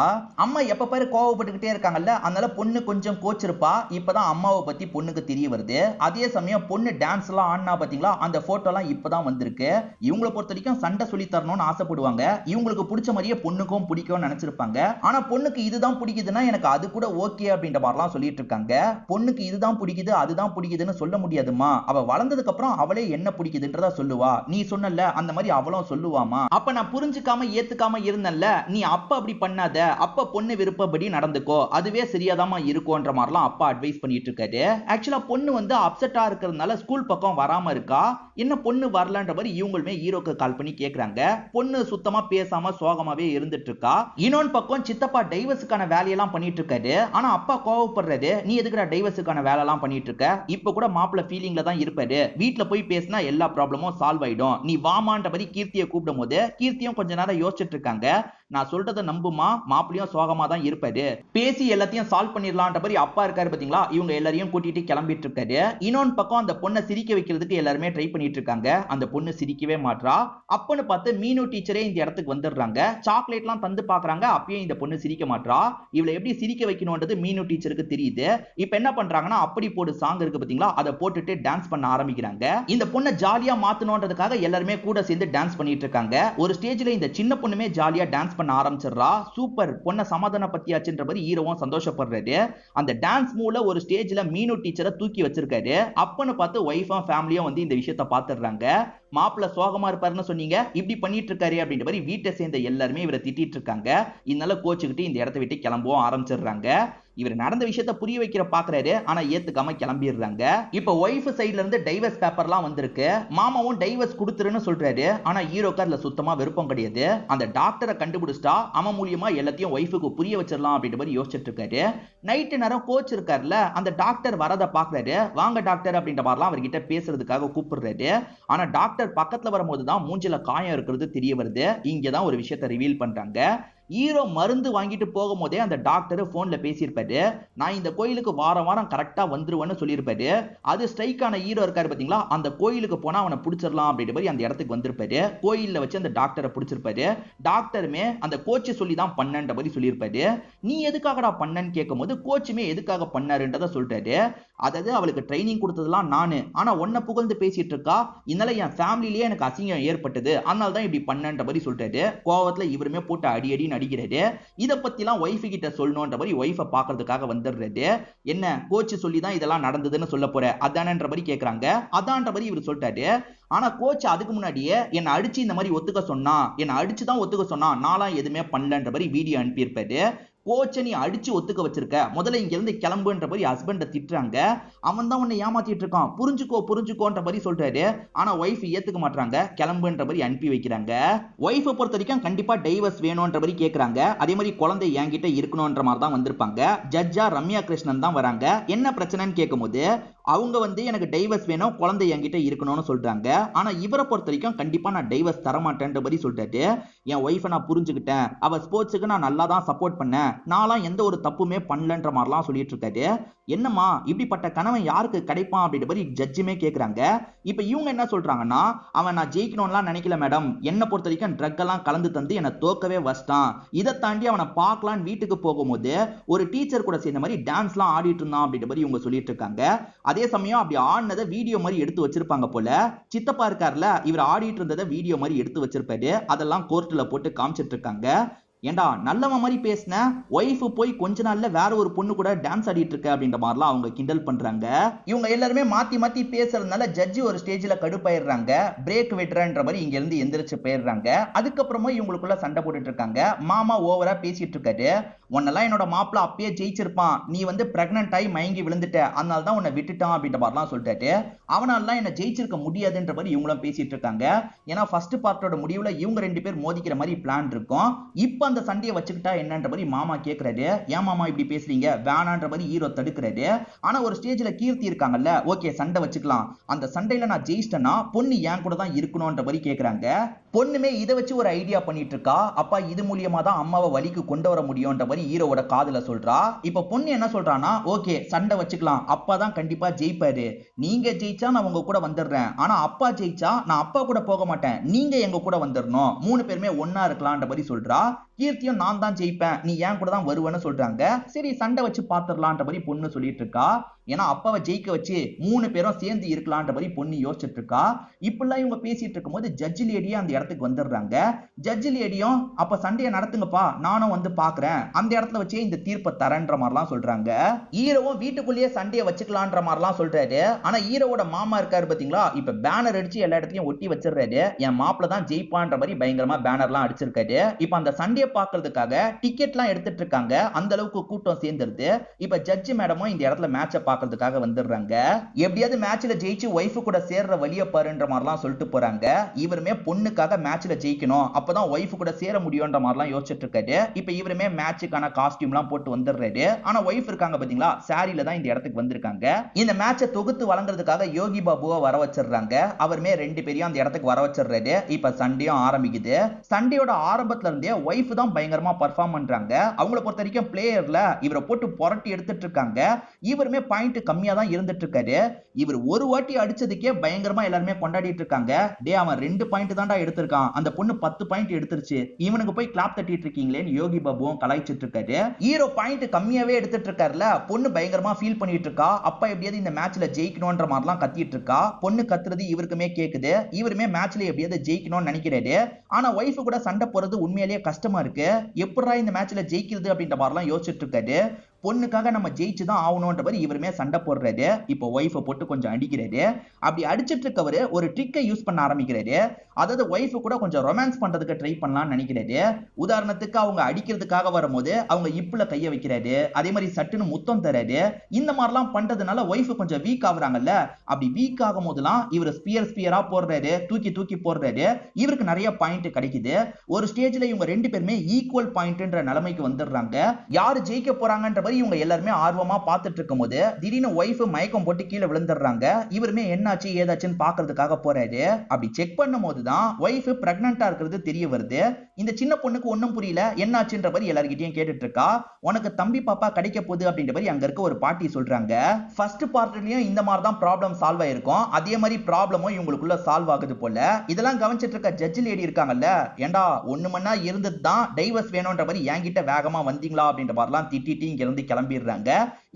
அம்மா எப்ப பாரு கோவப்பட்டுக்கிட்டே இருக்காங்கல்ல, அதனால பொண்ணு கொஞ்சம் கோச்சிருப்பா. இப்பதான் அம்மாவை பத்தி பொண்ணுக்கு தெரிய வருது. அதே சமயம் பொண்ணு டான்ஸ் எல்லாம் ஆடினா பாத்தீங்களா, அந்த போட்டோ எல்லாம் இப்பதான் வந்திருக்கு. இவங்களை பொறுத்த வரைக்கும் சண்டை சொல்லி தரணும்னு ஆசைப்படுவாங்க, இவங்களுக்கு பிடிச்ச மாதிரியே பொண்ணுக்கும் பிடிக்கும்னு நினைச்சிருப்பாங்க. ஆனா பொண்ணுக்கு இதுதான் பிடிக்குதுன்னா எனக்கு அது கூட ஓகே அப்படின்ற மாதிரிலாம் சொல்லிட்டு இருக்காங்க. பொண்ணுக்கு இதுதான் பிடிக்குது அதுதான் பிடிக்குதுன்னு சொல்ல முடியாதுமா, அவ வளர்ந்ததுக்கு அப்புறம் அவளே என்ன பிடிக்குதுன்றதா சொல்லுவா, நீ சொன்னல அந்த மாதிரி அவளும் சொல்லுவாமா. அப்ப நான் புரிஞ்சுக்காம ஏத்துக்காம இருந்தேன்ல, நீ அப்ப அப்படி பண்ணாத, அப்ப பொண்ணு விருப்பப்படி நடந்துக்கோ, அதுவே சரியாதாமா இருக்கும்ன்ற மாதிரிலாம் அப்பா அட்வைஸ் பண்ணிட்டு இருக்காரு. ஆக்சுவலா பொண்ணு வந்து அப்செட்டா இருக்கிறதுனால ஸ்கூல் பக்கம் வராம இருக்கா. என்ன பொண்ணு வரலன்ற மாதிரி இவங்களுமே ஹீரோக்கு கால் பண்ணி கேக்குறாங்க. பொண்ணு சுத்தமா பேசாம சோகமாவே இருந்துட்டு இருக்கா. இன்னொன்னு பக்கம் சித்தப்பா டைவர்ஸுக்கான வேலையெல்லாம் பண்ணிட்டு இருக்காரு. ஆனா அப்பா கோவப்படுறாரு, நீ எதுக்குடா டைவர்ஸுக்கான வேலை எல்லாம் பண்ணிட்டு இருக்க, இப்ப கூட மாப்பிள்ள ஃபீலிங்ல தான் இருப்பாரு, வீட்டுல போய் பேசினா எல்லா ப்ராப்ளமும் சால்வ் ஆயிடும், நீ வாமான்ற மாதிரி கீர்த்தியை கூப்பிடும் போது கீர்த்தியும் கொஞ்ச நேரம் யோசிச்சுட்டு இருக்காங்க. நான் சொல்றதை நம்புமா, மாப்பிளையும் சோகமா தான் இருப்பாரு, பேசி எல்லாத்தையும் சால்வ் பண்ணிடலான்ற மாதிரி அப்பா இருக்காரு பாத்தீங்களா. இவங்க எல்லாரையும் கூட்டிட்டு கிளம்பிட்டு இருக்காரு. இன்னொன்னு பக்கம் அந்த பொண்ணை சிரிக்க வைக்கிறதுக்கு எல்லாருமே ட்ரை பண்ணிட்டு இருக்காங்க. அந்த பொண்ணு சிரிக்கவே மாட்றா. அப்பன்னு பார்த்து மீனு டீச்சரே இந்த இடத்துக்கு வந்துடுறாங்க. சாக்லேட்லாம் தந்து பாக்குறாங்க, அப்பயும் இந்த பொண்ணு சிரிக்க மாட்றா. இவளை எப்படி சிரிக்க வைக்கணும்ன்றது மீனு டீச்சருக்கு தெரியுது. இப்ப என்ன பண்றாங்கன்னா, அப்படி போடு சாங் இருக்கு பாத்தீங்களா, அதை போட்டுட்டு டான்ஸ் பண்ண ஆரம்பிக்கிறாங்க. இந்த பொண்ணை ஜாலியா மாத்தணும்ன்றதுக்காக எல்லாருமே கூட சேர்ந்து டான்ஸ் பண்ணிட்டு இருக்காங்க. ஒரு ஸ்டேஜ்ல இந்த சின்ன பொண்ணுமே ஜாலியா டான்ஸ் பண்ண ஆரம்பிச்சிடுறா. சூப்பர், பொண்ணை சமாதானப்படுத்தியாச்சுன்ற மாதிரி ஹீரோவும் சந்தோஷப்படுறாரு. அந்த டான்ஸ் மூல ஒரு ஸ்டேஜ்ல மீனு டீச்சரை தூக்கி வச்சிருக்காரு. அப்பன்னு பார்த்து ஒய்ஃபும் ஃபேமிலியும் வந்து இந்த விஷயத்தை பார்த்துடுறாங்க. மாப்பிள்ள சோகமா இருப்பாருன்னு சொன்னீங்க, இப்படி பண்ணிட்டு இருக்காரு அப்படின்ற மாதிரி வீட்டை சேர்ந்த எல்லாருமே இவரை திட்டிட்டு இருக்காங்க. இதனால கோச்சுக்கிட்டு இந்த இடத்தை விட்டு கிளம்பவும் ஆரம்பிச்சிடுறாங்க. இவர் நடந்த விஷயத்தை புரிய வைக்கிற பாக்குறாரு, ஆனா ஏத்துக்காம கிளம்பிடுறாங்க. இப்ப ஒய்ஃப் சைடுல இருந்து டைவர்ஸ் பேப்பர்லாம் வந்திருக்கு. மாமாவும் டைவர்ஸ் கொடுத்துருன்னு சொல்றாரு. ஆனா ஹீரோக்கு அதுல சுத்தமா விருப்பம் கிடையாது. அந்த டாக்டரை கண்டுபிடிச்சிட்டா அவன் மூலியமா எல்லாத்தையும் ஒய்ஃபுக்கு புரிய வச்சிடலாம் அப்படின்ற மாதிரி யோசிச்சுட்டு இருக்காரு. நைட்டு நேரம் கோச் இருக்காருல்ல, அந்த டாக்டர் வரத பாக்குறாரு. வாங்க டாக்டர் அப்படின்ற மாதிரிலாம் அவர்கிட்ட பேசுறதுக்காக கூப்பிடுறாரு. ஆனா டாக்டர் பக்கத்துல வரும்போது தான் மூஞ்சில காயம் இருக்கிறது தெரிய வருது. இங்கதான் ஒரு விஷயத்தை ரிவீல் பண்றாங்க. ஹீரோ மருந்து வாங்கிட்டு போகும்போதே அந்த டாக்டர் போன்ல பேசியிருப்பாரு, நான் இந்த கோயிலுக்கு வாரம் வாரம் கரெக்டா வந்துருவேன்னு சொல்லியிருப்பாரு. அது ஸ்ட்ரைக்கான ஹீரோ இருக்காரு பாத்தீங்களா, அந்த கோயிலுக்கு போனா அவனை பிடிச்சிடலாம் அப்படின்ற மாதிரி அந்த இடத்துக்கு வந்திருப்பாரு. கோயில்ல வச்சு அந்த டாக்டரை பிடிச்சிருப்பாரு. டாக்டருமே அந்த கோச்சு சொல்லி தான் பண்ணன்ற மாதிரி சொல்லியிருப்பாரு. நீ எதுக்காகடா பண்ணன்னு கேட்கும்போது கோச்சுமே எதுக்காக பண்ணாருன்றத சொல்றாரு. அதாவது அவளுக்கு ட்ரைனிங் கொடுத்ததெல்லாம் நானு, ஆனா உன்னை புகழ்ந்து பேசிட்டு இருக்கா, இதனால என் ஃபேமிலிலேயே எனக்கு அசிங்கம் ஏற்பட்டது, அதனால தான் இப்படி பண்ணன்ற மாதிரி சொல்றாரு. கோவத்துல இவருமே போட்டு அடி அடி நடிக்கிறாரு. இத பத்திலாம் ஒய்ஃப் கிட்ட சொல்லணும்ன்ற மாதிரி ஒய்ஃபை பாக்குறதுக்காக வந்துடுறாரு. என்ன கோச் சொல்லி தான் இதெல்லாம் நடந்ததுன்னு சொல்ல போற அதானன்ற மாதிரி கேக்குறாங்க. அதான்ற மாதிரி இவர் சொல்லிட்டாரு. ஆனா கோச் அதுக்கு முன்னாடியே என்ன அடிச்சு இந்த மாதிரி ஒத்துக்க சொன்னா, என்ன அடிச்சு தான் ஒத்துக்க சொன்னா, நான்லாம் எதுவுமே பண்ணலன்ற மாதிரி வீடியோ அனுப்பியிருப்பாரு. கோச்சை நீ அடிச்சு ஒத்துக்க வச்சிருக்க, முதல்ல இங்க இருந்து கிளம்புன்ற மாதிரி ஹஸ்பண்ட திட்டுறாங்க. அவன் தான் உன்னை ஏமாத்திட்டு இருக்கான், புரிஞ்சுக்கோன்ற மாதிரி சொல்றாரு. ஆனா ஒய்ஃப் ஏத்துக்க மாட்டாங்க, கிளம்புன்ற மாதிரி அனுப்பி வைக்கிறாங்க. ஒய்ஃபை பொறுத்த வரைக்கும் கண்டிப்பா டைவர்ஸ் வேணும்ன்ற மாதிரி கேக்குறாங்க. அதே மாதிரி குழந்தை என்கிட்ட இருக்கணும்ன்ற மாதிரி தான் வந்திருப்பாங்க. ஜட்ஜா ரம்யா கிருஷ்ணன் தான் வராங்க. என்ன பிரச்சனைன்னு கேட்கும்போது அவங்க வந்து எனக்கு டைவர்ஸ் வேணும், குழந்தை என்கிட்ட இருக்கணும்னு சொல்றாங்க. ஆனா இவரை பொறுத்த வரைக்கும் கண்டிப்பா நான் டைவர்ஸ் தர மாட்டேன்ற மாதிரி சொல்றாரு. என் ஒய்ஃபை நான் புரிஞ்சுக்கிட்டேன், அவ ஸ்போர்ட்ஸுக்கு நான் நல்லா தான் சப்போர்ட் பண்ணேன், நான்லாம் எந்த ஒரு தப்புமே பண்ணலன்ற மாதிரிலாம் சொல்லிட்டு இருக்காரு. என்னம்மா இப்படிப்பட்ட கணவன் யாருக்கு கிடைப்பான் அப்படின்ற மாதிரி ஜட்ஜுமே கேக்குறாங்க. இப்ப இவங்க என்ன சொல்றாங்கன்னா, அவன் நான் ஜெயிக்கணும்லாம் நினைக்கல மேடம், என்ன பொறுத்த வரைக்கும் ட்ரக் எல்லாம் கலந்து தந்து என்ன தோக்கவே வச்சிட்டான். இதை தாண்டி அவனை பார்க்கலான்னு வீட்டுக்கு போகும்போது ஒரு டீச்சர் கூட சேர்ந்த மாதிரி டான்ஸ்லாம் ஆடிட்டு இருந்தான் அப்படின்ற மாதிரி இவங்க சொல்லிட்டு இருக்காங்க. அதே சமயம் அப்படி ஆடினதை வீடியோ மாதிரி எடுத்து வச்சிருப்பாங்க போல. சித்தப்பா இருக்காருல, இவர் ஆடிட்டு இருந்ததை வீடியோ மாதிரி எடுத்து வச்சிருப்பாரு. அதெல்லாம் கோர்ட்ல போட்டு காமிச்சிட்டு இருக்காங்க. ஏண்டா நல்லவன் மாதிரி பேசின, ஒய்ஃப் போய் கொஞ்ச நாள்ல வேற ஒரு பொண்ணு கூட டான்ஸ் ஆடிட்டு இருக்க அப்படின்ற மாதிரிலாம் அவங்க கிண்டல் பண்றாங்க. இவங்க எல்லாருமே மாத்தி மாத்தி பேசுறதுனால ஜட்ஜி ஒரு ஸ்டேஜ்ல கடுப்பாயிடுறாங்க. பிரேக் விடுறன்ற மாதிரி இங்க இருந்து எந்திரிச்சு போயிடுறாங்க. அதுக்கப்புறமா இவங்களுக்குள்ள சண்டை போட்டுட்டு இருக்காங்க. மாமா ஓவரா பேசிட்டு இருக்காரு. உன்னெல்லாம் என்னோட மாப்பிள்ள அப்பயே ஜெயிச்சிருப்பான், நீ வந்து பிரெக்னன்ட் ஆகி மயங்கி விழுந்துட்ட, அதனால தான் உன்னை விட்டுட்டான் அப்படின்ற மாதிரிலாம் சொல்லிட்டாரு. அவனால என்ன ஜெயிச்சிருக்க முடியாதுன்ற மாதிரி இவங்களும் பேசிட்டு இருக்காங்க. ஏன்னா ஃபர்ஸ்ட் பார்ட்டோட முடிவுல இவங்க ரெண்டு பேர் மோதிக்கிற மாதிரி பிளான் இருக்கும். இப்ப அந்த சண்டையை வச்சுக்கிட்டா என்னன்ற மாதிரி மாமா கேக்குறாரு. ஏன் மாமா இப்படி பேசுறீங்க, வேணான்ற மாதிரி ஹீரோ தடுக்கிறாரு. ஆனா ஒரு ஸ்டேஜ்ல கீர்த்தி இருக்காங்கல்ல, ஓகே சண்டை வச்சுக்கலாம், அந்த சண்டையில நான் ஜெயிச்சிட்டேன்னா பொண்ணு ஏன் கூட தான் இருக்கணும்ன்ற மாதிரி கேக்குறாங்க. பொண்ணுமே இதை வச்சு ஒரு ஐடியா பண்ணிட்டு இருக்கா. அப்பா இது மூலியமா தான் அம்மாவை வலிக்கு கொண்டு வர முடியும்ன்ற மாதிரி ஹீரோவோட காதுல சொல்றா. இப்ப பொண்ணு என்ன சொல்றானா, ஓகே சண்டை வச்சுக்கலாம், அப்பா தான் கண்டிப்பா ஜெயிப்பாரு, நீங்க ஜெயிச்சா நான் உங்க கூட வந்துடுறேன், ஆனா அப்பா ஜெயிச்சா நான் அப்பா கூட போக மாட்டேன், நீங்க எங்க கூட வந்துடணும், மூணு பேருமே ஒன்னா இருக்கலாம்ன்ற மாதிரி சொல்றா. கீர்த்தியும் நான் தான் ஜெயிப்பேன், நீ ஏன் கூட தான் வருவேன்னு சொல்றாங்க. சரி சண்டை வச்சு பாத்துடலான்ற மாதிரி பொண்ணு சொல்லிட்டு இருக்கா. ஏன்னா அப்பாவை ஜெயிக்க வச்சு மூணு பேரும் சேர்ந்து இருக்கலாம்ன்ற மாதிரி பொண்ணு யோசிச்சுட்டு இருக்கா. இப்பெல்லாம் இவங்க பேசிட்டு இருக்கும்போது ஜட்ஜ் லேடியே அந்த இடத்துக்கு வந்துடுறாங்க. ஜட்ஜ் லேடியும் அப்ப சண்டையை நடத்துங்கப்பா, நானும் வந்து பாக்குறேன், அந்த இடத்துல வச்சே இந்த தீர்ப்பை தரேன்ற மாதிரிலாம் சொல்றாங்க. ஹீரோவும் வீட்டுக்குள்ளேயே சண்டையை வச்சுக்கலான்ற மாதிரிலாம் சொல்றாரு. ஆனா ஹீரோவோட மாமா இருக்காரு பாத்தீங்களா, இப்ப பேனர் அடிச்சு எல்லா இடத்துலயும் ஒட்டி வச்சிடுறாரு. என் மாப்பிள்ள தான் ஜெயிப்பான்ற மாதிரி பயங்கரமா பேனர்லாம் அடிச்சிருக்காரு. இப்ப அந்த சண்டையை பாக்குறதுக்காக டிக்கெட்லாம் எடுத்துட்டு இருக்காங்க. அந்த அளவுக்கு கூட்டம் சேர்ந்துருது. இப்ப ஜட்ஜ் மேடமும் இந்த இடத்துல மேட்சை பாக்குறதுக்காக வந்துடுறாங்க. எப்படியாவது மேட்ச்ல ஜெயிச்சு ஒய்ஃப் கூட சேர்ற வழிய பாருன்ற மாதிரிலாம் சொல்லிட்டு போறாங்க. இவருமே பொண்ணுக்காக மேட்ச்ல ஜெயிக்கணும், அப்பதான் ஒய்ஃப் கூட சேர முடியும்ன்ற மாதிரிலாம் யோசிச்சுட்டு இருக்காரு. இப்ப இவருமே மேட்சுக்கான காஸ்டியூம்லாம் போட்டு வந்துடுறாரு. ஆனா ஒய்ஃப் இருக்காங்க பாத்தீங்களா, சாரியில தான் இந்த இடத்துக்கு வந்திருக்காங்க. இந்த மேட்சை தொகுத்து வழங்குறதுக்காக யோகி பாபுவை வர வச்சிடுறாங்க. அவருமே ரெண்டு பேரையும் அந்த இடத்துக்கு வர வச்சிடுறாரு. இப்ப சண்டையும் ஆரம்பிக்குது. சண்டையோட ஆரம்பத்துல இருந்தே ஒய்ஃப் தான் பயங்கரமா பெர்ஃபார்ம் பண்றாங்க. அவங்கள பொறுத்த வரைக்கும் பிளேயர்ல இவரை போட்டு புரட்டி எடுத்துட்டு இருக்காங்க. இவருமே பாயிண்ட் கம்மியா தான் இருந்துட்டு இருக்காரு. இவர் ஒரு வாட்டி அடிச்சதுக்கே பயங்கரமா எல்லாருமே கொண்டாடிட்டு இருக்காங்க. டே அவன் 2 பாயிண்ட் தான்டா எடுத்திருக்கான், அந்த பொண்ணு 10 பாயிண்ட் எடுத்துருச்சு, இவனுக்கு போய் கிளாப் தட்டிட்டு இருக்கீங்களேன்னு யோகி பாபுவும் கலாய்ச்சிட்டு இருக்காரு. ஹீரோ பாயிண்ட் கம்மியாவே எடுத்துட்டு இருக்காருல, பொண்ணு பயங்கரமா ஃபீல் பண்ணிட்டு இருக்கா. அப்பா எப்படியாவது இந்த மேட்ச்ல ஜெயிக்கணும்ன்ற மாதிரிலாம் கத்திட்டு இருக்கா. பொண்ணு கத்துறது இவருக்குமே கேக்குது. இவருமே மேட்ச்ல எப்படியாவது ஜெயிக்கணும்னு நினைக்கிறாரு. ஆனா ஒய்ஃப் கூட சண்டை போறது உண்மையிலேயே கஷ்டமா இருக்கு. எப்படா இந்த மேட்ச்ல ஜெயிக்கிறது அப்படின்ற மாதிரிலாம் யோசிச்சுட்டு இருக்காரு. பொண்ணுக்காக நம்ம ஜெயிச்சு தான் ஆகணும்ன்ற மாதிரி இவருமே சண்டை போடுறாரு. இப்போ ஒய்ஃபை போட்டு கொஞ்சம் அடிக்கிறாரு. அப்படி அடிச்சிட்டு இருக்கவரு ஒரு ட்ரிக்கை யூஸ் பண்ண ஆரம்பிக்கிறாரு. அதாவது ஒய்ஃப் கூட கொஞ்சம் ரொமான்ஸ் பண்றதுக்கு ட்ரை பண்ணலாம்னு நினைக்கிறாரு. உதாரணத்துக்கு அவங்க அடிக்கிறதுக்காக வரும்போது அவங்க இப்புல கைய வைக்கிறாரு. அதே மாதிரி சட்டுன்னு முத்தம் தராரு. இந்த மாதிரிலாம் பண்றதுனால ஒய்ஃப் கொஞ்சம் வீக் ஆகுறாங்கல்ல, அப்படி வீக் ஆகும் போதெல்லாம் இவர் ஸ்பியரா போடுறாரு, தூக்கி தூக்கி போடுறாரு. இவருக்கு நிறைய பாயிண்ட் கிடைக்குது. ஒரு ஸ்டேஜ்ல இவங்க ரெண்டு பேருமே ஈக்குவல் பாயிண்ட்ன்ற நிலைமைக்கு வந்துடுறாங்க. யாரு ஜெயிக்க போறாங்கன்ற இவங்க எல்லாருமே ஆர்வமா பார்த்துட்டு இருக்கும்போது திடீர்னு ஒய்ஃப் மயக்கம் போட்டு கீழே விழுந்துடுறாங்க. இவருமே என்னாச்சு ஏதாச்சுன்னு பார்க்கிறதுக்காக போறாரு. அப்படி செக் பண்ணும்போது தான் ஒய்ஃப் பிரெக்னன்ட்டா இருக்கிறது தெரிய வருது. இந்த சின்ன பொண்ணுக்கு ஒண்ணும் புரியல, என்னாச்சுன்ற மாதிரி எல்லார்கிட்டயும் கேட்டுட்டு இருக்கா. உனக்கு தம்பி பாப்பா கிடைக்க போகுது அப்படின்ற மாதிரி அங்க இருக்க ஒரு பாட்டி சொல்றாங்க. ஃபர்ஸ்ட் பார்ட்லயும் இந்த மாதிரி தான் ப்ராப்ளம் சால்வ் ஆயிருக்கும். அதே மாதிரி ப்ராப்ளமும் இவங்களுக்குள்ள சால்வ் ஆகுது போல. இதெல்லாம் கவனிச்சிட்டு இருக்க ஜட்ஜ் லேடி இருக்காங்கல்ல, ஏண்டா ஒண்ணு மண்ணா இருந்தது தான் டைவர்ஸ் வேணும்ன்ற மாதிரி என்கிட்ட வேகமா வந்தீங்களா அப்படின்ற மாதிரிலாம் திட்டிட்டு இங்க இருந்து கிளம்பிடுறாங்க.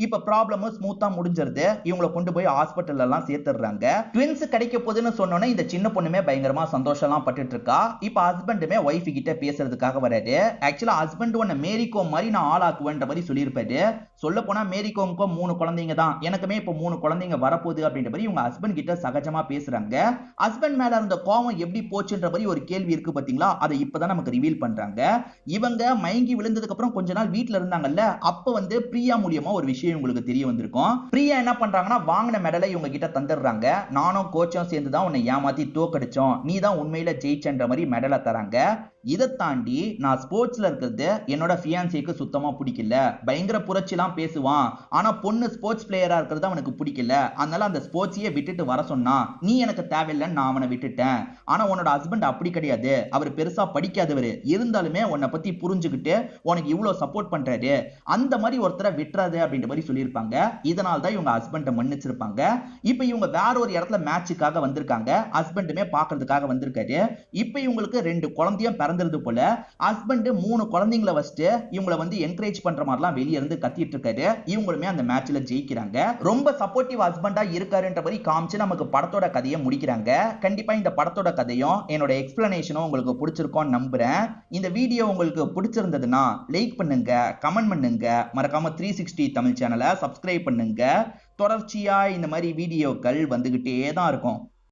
இப்ப ப்ராப்ளமும் ஸ்மூத்தா முடிஞ்சிருது. இவங்களை கொண்டு போய் ஹாஸ்பிட்டல் எல்லாம் சேர்த்துறாங்க. ட்வின்ஸ் கிடைக்க போகுதுன்னு சொன்னோன்னே இந்த சின்ன பொண்ணுமே பயங்கரமா சந்தோஷம் எல்லாம் பட்டுட்டு இருக்கா. இப்ப ஹஸ்பண்டுமே ஒய்ஃப் கிட்ட பேசுறதுக்காக வராரு. ஆக்சுவலா ஹஸ்பண்ட் உன்னை மேரிகோம் மாதிரி நான் ஆளாக்குவேன்ற மாதிரி சொல்லியிருப்பாரு. சொல்ல போனா மேரிகோமுக்கும் 3 குழந்தைங்க தான், எனக்குமே இப்ப 3 குழந்தைங்க வரப்போகுது அப்படின்ற மாதிரி இவங்க ஹஸ்பண்ட் கிட்ட சகஜமா பேசுறாங்க. ஹஸ்பண்ட் மேல இருந்த கோவம் எப்படி போச்சுன்ற மாதிரி ஒரு கேள்வி இருக்கு பாத்தீங்களா, அதை இப்பதான் நமக்கு ரிவீல் பண்றாங்க. இவங்க மயங்கி விழுந்ததுக்கு அப்புறம் கொஞ்ச நாள் வீட்டுல இருந்தாங்கல்ல, அப்ப வந்து பிரியா மூலியமா ஒரு விஷயம் உங்களுக்கு தெரிய வந்திருக்கும். பிரியா என்ன பண்றாங்கன்னா வாங்கின மெடலை இவங்க கிட்ட தந்துடுறாங்க. நானும் கோச்சும் சேர்ந்து தான் உன்னை ஏமாத்தி தோக்கடிச்சோம், நீ தான் உண்மையில ஜெயிச்சன்ற மாதிரி மெடலை தராங்க. இதை தாண்டி நான் ஸ்போர்ட்ஸ்ல இருக்கிறது என்னோட ஃபியான்சிக்கு சுத்தமா பிடிக்கல, பயங்கர புரட்சிலாம் பேசுவான், ஆனா பொண்ணு ஸ்போர்ட்ஸ் பிளேயரா இருக்கிறது அவனுக்கு பிடிக்கல, அதனால அந்த ஸ்போர்ட்ஸையே விட்டுட்டு வர சொன்னா, நீ எனக்கு தேவையில்லைன்னு நான் அவனை விட்டுட்டேன். ஆனா உன்னோட ஹஸ்பண்ட் அப்படி கிடையாது, அவர் பெருசா படிக்காதவர், இருந்தாலுமே உன்னை பத்தி புரிஞ்சுக்கிட்டு உனக்கு இவ்வளவு சப்போர்ட் பண்றாரு, அந்த மாதிரி ஒருத்தரை விட்டுறாது அப்படின்ற மாதிரி சொல்லியிருப்பாங்க. இதனால தான் இவங்க ஹஸ்பண்டை மன்னிச்சிருப்பாங்க. இப்ப இவங்க வேற ஒரு இடத்துல மேட்சுக்காக வந்திருக்காங்க, ஹஸ்பண்டுமே பாக்குறதுக்காக வந்திருக்காரு. இப்ப இவங்களுக்கு 2 குழந்தையும் பிறந்திருது போல. ஹஸ்பண்ட் 3 குழந்தைங்களை வச்சுட்டு இவங்களை வந்து என்கரேஜ் பண்ற மாதிரிலாம் வெளியே இருந்து கத்திட்டு இருக்காரு. இவங்களுமே அந்த மேட்ச்ல ஜெயிக்கிறாங்க. ரொம்ப சப்போர்ட்டிவ் ஹஸ்பண்டா இருக்காருன்ற மாதிரி காமிச்சு நமக்கு படத்தோட கதையை முடிக்கிறாங்க. கண்டிப்பா இந்த படத்தோட கதையும் என்னோட எக்ஸ்பிளனேஷனும் உங்களுக்கு பிடிச்சிருக்கும்னு நம்புறேன். இந்த வீடியோ உங்களுக்கு பிடிச்சிருந்ததுன்னா லைக் பண்ணுங்க, கமெண்ட் பண்ணுங்க, மறக்காம 360 தமிழ் சேனலை சப்ஸ்கிரைப் பண்ணுங்க. தொடர்ச்சியா இந்த மாதிரி வீடியோக்கள் வந்துகிட்டே தான் இருக்கும்.